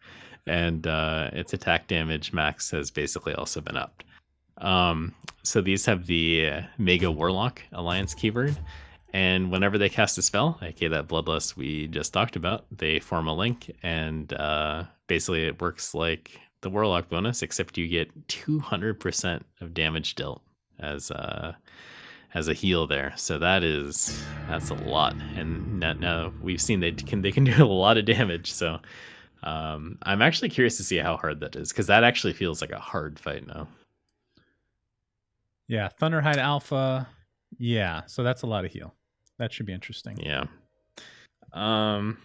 and its attack damage max has basically also been upped. So these have the Mega Warlock Alliance keyword, and whenever they cast a spell, aka that Bloodlust we just talked about, they form a link, and basically it works like the Warlock bonus, except you get 200% of damage dealt as a heal there. So that's a lot, and now we've seen they can do a lot of damage. So I'm actually curious to see how hard that is, because that actually feels like a hard fight now. Yeah, Thunderhide Alpha. Yeah, so that's a lot of heal. That should be interesting. Yeah. And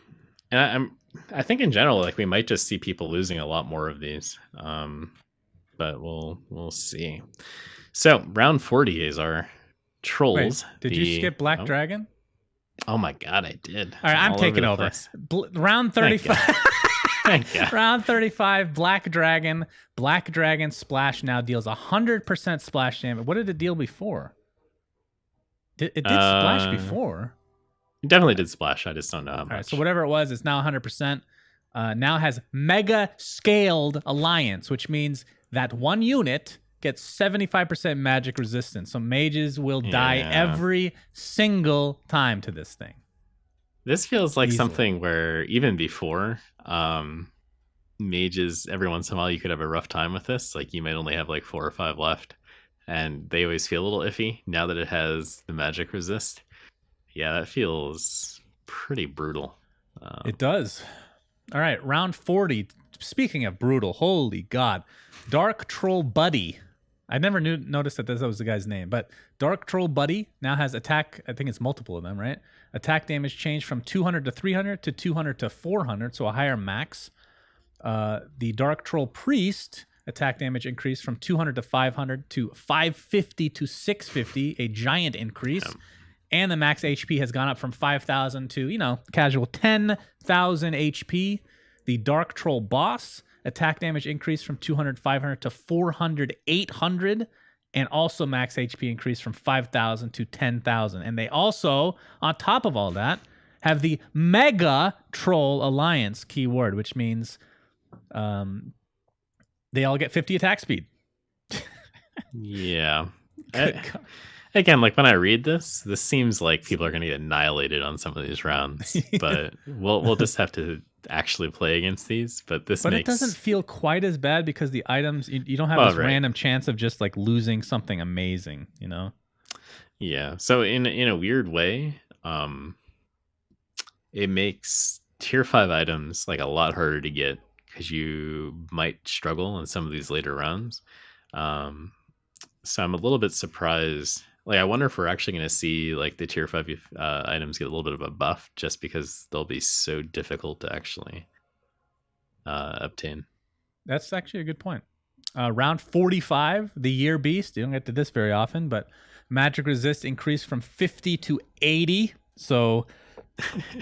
I think in general, like we might just see people losing a lot more of these. But we'll see. So round 40 is our trolls. Wait, did you skip Black Dragon? Oh my god, I did. All right, I'm All taking over. Round 35. Thank you. Round 35, Black Dragon. Black Dragon splash now deals 100% splash damage. What did it deal before? It did splash before. It definitely did splash. I just don't know how much. All right, so whatever it was, it's now 100%. Now has Mega Scaled Alliance, which means that one unit gets 75% magic resistance. So mages will die every single time to this thing. This feels like something where even before, mages, every once in a while you could have a rough time with this. Like you might only have like 4 or 5 left, and they always feel a little iffy. Now that it has the magic resist, yeah, that feels pretty brutal. It does. All right, round 40. Speaking of brutal, holy God. Dark Troll Buddy. I never noticed that this was the guy's name, but Dark Troll Buddy now has attack. I think it's multiple of them, right? Attack damage changed from 200 to 300 to 200 to 400, so a higher max. The Dark Troll Priest attack damage increased from 200 to 500 to 550 to 650, a giant increase. Yeah. And the max HP has gone up from 5,000 to, casual 10,000 HP. The Dark Troll Boss attack damage increased from 200, 500 to 400, 800. And also max HP increased from 5,000 to 10,000. And they also, on top of all that, have the Mega Troll Alliance keyword, which means they all get 50 attack speed. Yeah. Again, like when I read this seems like people are going to get annihilated on some of these rounds, but we'll just have to actually play against these. But it doesn't feel quite as bad because the items you don't have this random chance of just like losing something amazing, Yeah. So in a weird way, it makes tier 5 items like a lot harder to get because you might struggle in some of these later rounds. So I'm a little bit surprised. Like, I wonder if we're actually going to see like the tier 5 items get a little bit of a buff just because they'll be so difficult to actually obtain. That's actually a good point. Round 45, the Year Beast. You don't get to this very often, but magic resist increased from 50 to 80. So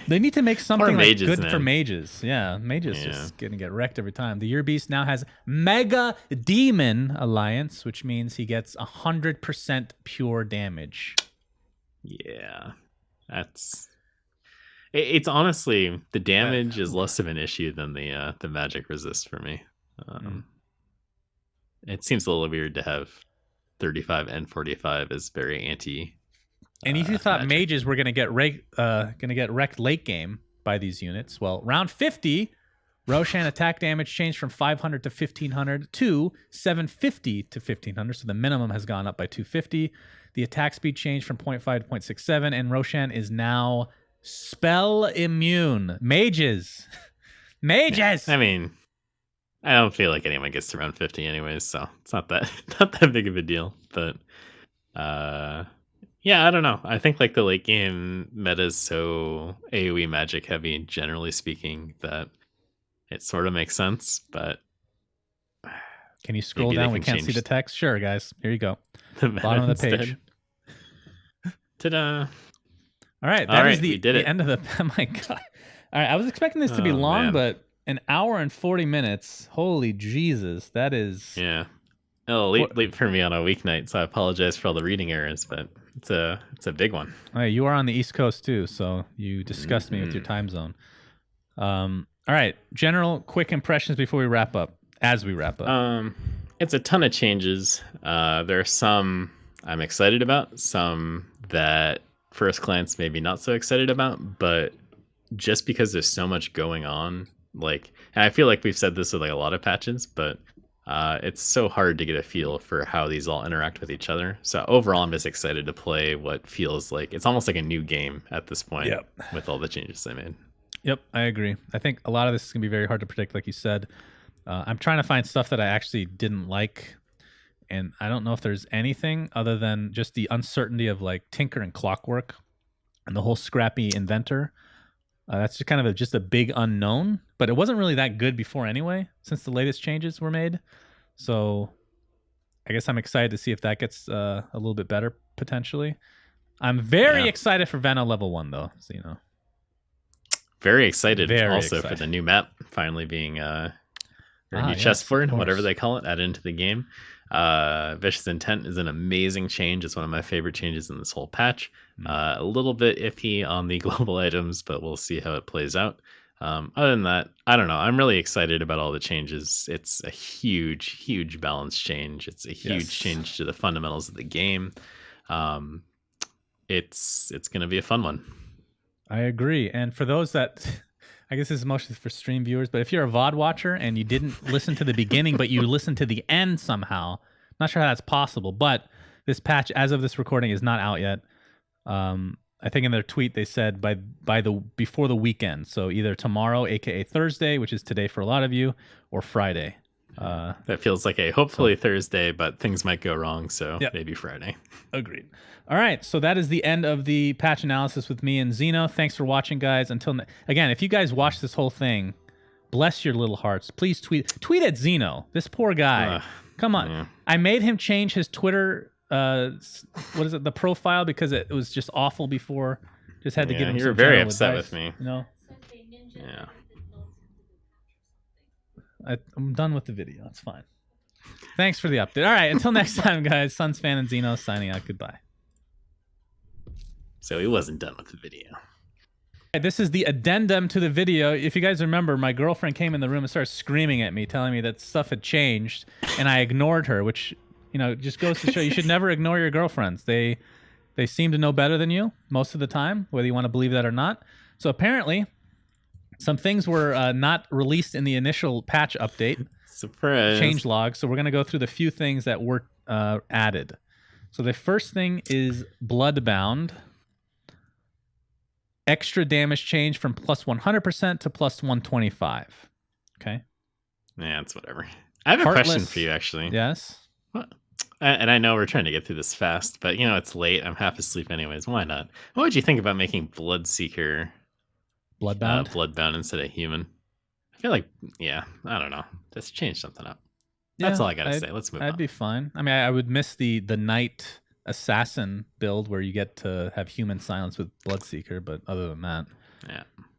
they need to make something like good for mages. Yeah, mages just gonna get wrecked every time. The Year Beast now has Mega Demon Alliance, which means he gets 100% pure damage. Yeah, it's honestly the damage is less of an issue than the magic resist for me. It seems a little weird to have 35 and 45 as very anti. And if you thought mages were going to get wrecked late game by these units, well, round 50, Roshan attack damage changed from 500 to 1,500 to 750 to 1,500, so the minimum has gone up by 250. The attack speed changed from 0.5 to 0.67, and Roshan is now spell immune. Mages! Mages! I mean, I don't feel like anyone gets to round 50 anyways, so it's not that big of a deal, but... yeah, I don't know. I think like the late game meta is so AoE magic heavy, generally speaking, that it sort of makes sense. But can you scroll down? We can't see the text. Sure, guys. Here you go. Bottom of the page. Ta-da! All right, that is the end of the. Oh my God! All right, I was expecting this to be long, but an hour and 40 minutes. Holy Jesus, that is. Yeah. Oh, late for me on a weeknight, so I apologize for all the reading errors, but it's a big one. Hey, you are on the East Coast too, so you disgust me with your time zone. All right, general quick impressions before we wrap up. As we wrap up, it's a ton of changes. There are some I'm excited about, some that first glance maybe not so excited about, but just because there's so much going on, like, and I feel like we've said this with like a lot of patches, but. It's so hard to get a feel for how these all interact with each other. So overall, I'm just excited to play what feels like it's almost like a new game at this point with all the changes they made. Yep, I agree. I think a lot of this is going to be very hard to predict, like you said. I'm trying to find stuff that I actually didn't like, and I don't know if there's anything other than just the uncertainty of like Tinker and Clockwork and the whole Scrappy Inventor. That's just kind of just a big unknown, but it wasn't really that good before anyway, since the latest changes were made. So I guess I'm excited to see if that gets a little bit better potentially. I'm very excited for Veno level 1, though. So, you know. Very excited for the new map finally being or new chessboard, whatever they call it, added into the game. Vicious Intent is an amazing change. It's one of my favorite changes in this whole patch. A little bit iffy on the global items, but we'll see how it plays out. Other than that, I don't know. I'm really excited about all the changes. It's a huge balance change. It's a huge change to the fundamentals of the game. It's going to be a fun one. I agree. And for those that, I guess this is mostly for stream viewers, but if you're a VOD watcher and you didn't listen to the beginning, but you listened to the end somehow, not sure how that's possible, but this patch, as of this recording, is not out yet. I think in their tweet they said before the weekend, so either tomorrow, aka Thursday, which is today for a lot of you, or Friday. That feels like hopefully Thursday, but things might go wrong, so maybe Friday. Agreed. All right, so that is the end of the patch analysis with me and Zeno. Thanks for watching, guys. Again, if you guys watch this whole thing, bless your little hearts. Please tweet at Zeno. This poor guy. Come on. Yeah. I made him change his Twitter the profile, because it was just awful before. Just had to give him you were very upset with me. You know? Yeah. I'm done with the video. It's fine. Thanks for the update. All right, until next time, guys. Suns fan and Zeno signing out. Goodbye. So he wasn't done with the video. This is the addendum to the video. If you guys remember, my girlfriend came in the room and started screaming at me, telling me that stuff had changed, and I ignored her, which, you know, just goes to show you should never ignore your girlfriends. They seem to know better than you most of the time, whether you want to believe that or not. So apparently, some things were not released in the initial patch update. Surprise. Change log. So we're going to go through the few things that were added. So the first thing is Bloodbound. Extra damage change from plus 100% to plus 125. Okay. Yeah, it's whatever. I have a question for you, actually. Yes. What? And I know we're trying to get through this fast, but you know it's late. I'm half asleep anyways. Why not? What would you think about making Bloodseeker Bloodbound instead of human? I feel like, I don't know. Just change something up. That's all I gotta say. Let's move on. I'd be fine. I mean, I would miss the Knight Assassin build where you get to have human silence with Bloodseeker, but other than that,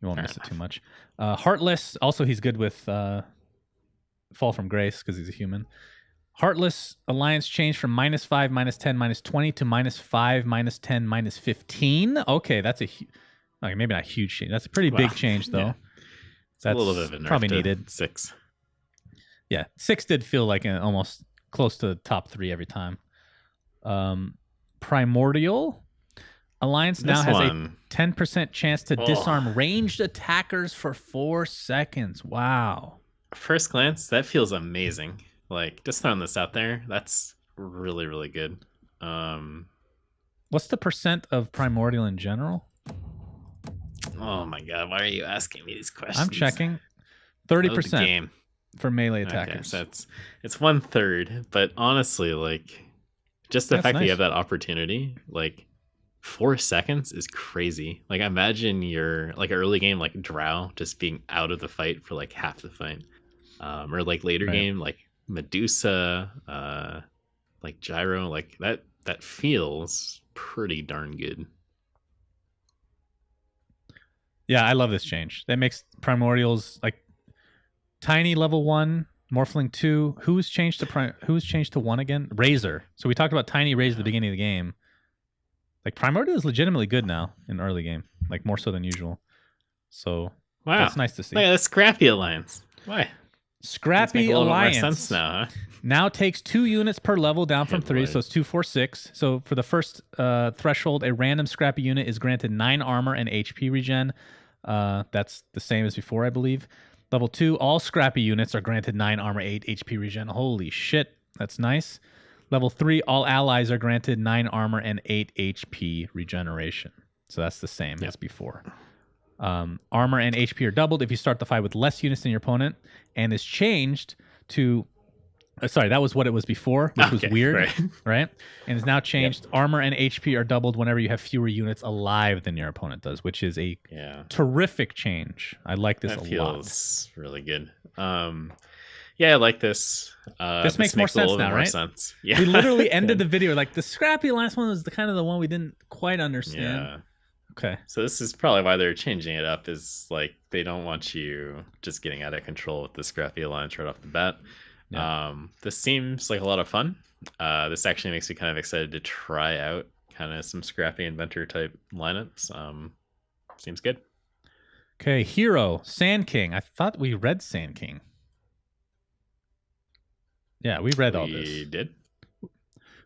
you won't miss it too much. Heartless, also he's good with Fall from Grace because he's a human. Heartless Alliance changed from -5, -10, -20 to -5, -10, -15. Okay, that's maybe not a huge change. That's a pretty big change, though. That's a little bit of a nerf probably needed. 6. Yeah, 6 did feel like almost close to top 3 every time. Primordial Alliance now has a 10% chance to disarm ranged attackers for 4 seconds. Wow. First glance, that feels amazing. Like, just throwing this out there, that's really, really good. What's the percent of Primordial in general? Oh my god, why are you asking me these questions? I'm checking. 30% for melee attackers. Okay, so it's 1/3, but honestly, like, just the fact that you have that opportunity, like 4 seconds is crazy. Like, imagine your like early game like Drow just being out of the fight for like half the fight, or like later game like Medusa, like Gyro, like that feels pretty darn good. Yeah, I love this change. That makes Primordials like Tiny level 1, Morphling 2. Who's changed to 1 again? Razor. So we talked about Tiny Razor at the beginning of the game. Like, Primordial is legitimately good now in early game, like more so than usual. So that's nice to see. Look at the Scrappy Alliance. Why? Scrappy Alliance more sense now, huh? Now takes 2 units per level down from 3, so it's 2, 4, 6. So for the first threshold, a random Scrappy unit is granted 9 armor and HP regen. That's the same as before, I believe. Level 2, all Scrappy units are granted 9 armor, 8 HP regen. Holy shit, that's nice. Level 3, all allies are granted 9 armor and 8 HP regeneration. So that's the same as before. Armor and HP are doubled if you start the fight with less units than your opponent, and is changed to... sorry, that was what it was before, which was weird, right? And it's now changed. Armor and HP are doubled whenever you have fewer units alive than your opponent does, which is a terrific change. I like this a lot. That feels really good. Yeah, I like this. This makes more sense now, right? Sense. Yeah. We literally ended the video like the Scrappy Alliance one was the kind of the one we didn't quite understand. Yeah. Okay. So this is probably why they're changing it up. Is like they don't want you just getting out of control with the Scrappy Alliance right off the bat. Yeah. This seems like a lot of fun. This actually makes me kind of excited to try out kind of some Scrappy Inventor type lineups. Seems good. Okay, Hero, Sand King. I thought we read Sand King. Yeah, we read all this. We did?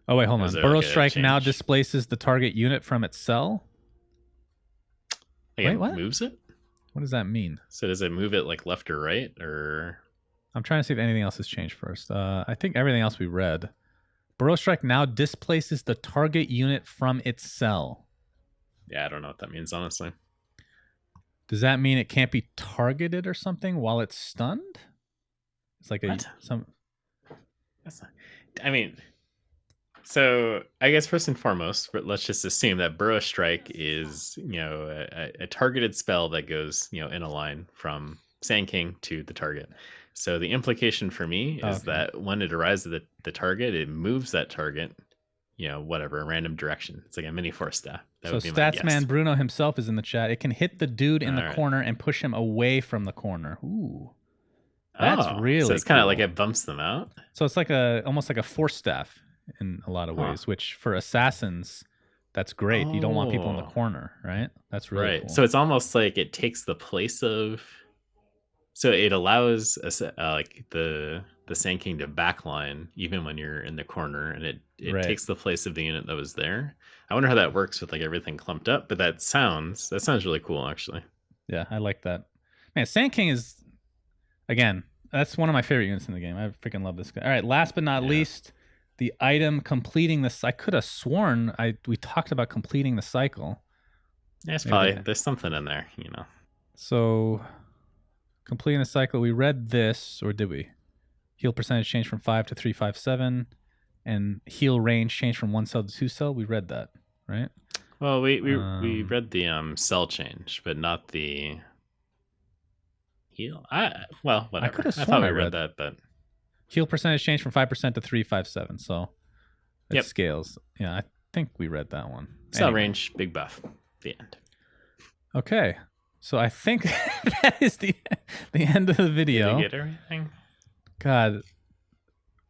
Oh, wait, hold on. Burrow Strike now displaces the target unit from its cell? Wait, what? Moves it? What does that mean? So does it move it like left or right? Or I'm trying to see if anything else has changed first. I think everything else we read. Burrow Strike now displaces the target unit from its cell. Yeah, I don't know what that means, honestly. Does that mean it can't be targeted or something while it's stunned? It's like some. That's not, I mean, so I guess first and foremost, but let's just assume that Burrow Strike is, a targeted spell that goes, in a line from Sand King to the target. So the implication for me is that when it arrives at the target, it moves that target, whatever, a random direction. It's like a mini force staff. So Statsman Bruno himself is in the chat. It can hit the dude in the corner and push him away from the corner. Ooh. That's really so it's kind of like it bumps them out. So it's like almost like a force staff in a lot of ways, which for assassins, that's great. You don't want people in the corner, right? That's really cool. So it's almost like it takes the place of. So it allows like the Sand King to backline even when you're in the corner, and it takes the place of the unit that was there. I wonder how that works with like everything clumped up, but that sounds really cool actually. Yeah, I like that. Man, Sand King is, again, that's one of my favorite units in the game. I freaking love this guy. All right, last but not least, the item completing this. I could have sworn we talked about completing the cycle. Yeah, it's probably there's something in there, So completing the cycle, we read this, or did we? Heal percentage change from 5 to 357, and heal range change from 1 cell to 2 cell. We read that, right? Well, we read the cell change, but not the heal. Whatever. I thought we read that, but heal percentage change from 5% to 357. So it scales. Yeah, I think we read that one. Cell range, big buff. The end. Okay, so I think that is the end of the video. Did you get everything? God,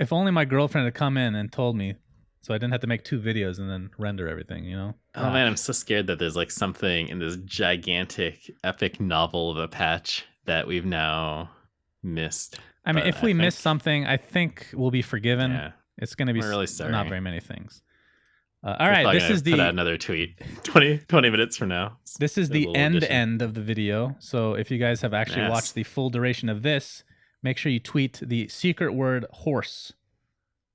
if only my girlfriend had come in and told me, so I didn't have to make 2 videos and then render everything, Oh man, I'm so scared that there's like something in this gigantic, epic novel of a patch that we've now missed. I mean, if we miss something, I think we'll be forgiven. Yeah. It's going to be really sorry. Not very many things. All right, this is put out another tweet 20 minutes from now. This is the end of the video. So if you guys have actually watched the full duration of this, make sure you tweet the secret word horse.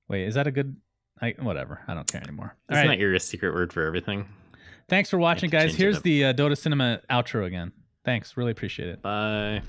Wait, is that a good... whatever. I don't care anymore. Isn't that your secret word for everything? Thanks for watching, guys. Here's the Dota Cinema outro again. Thanks. Really appreciate it. Bye.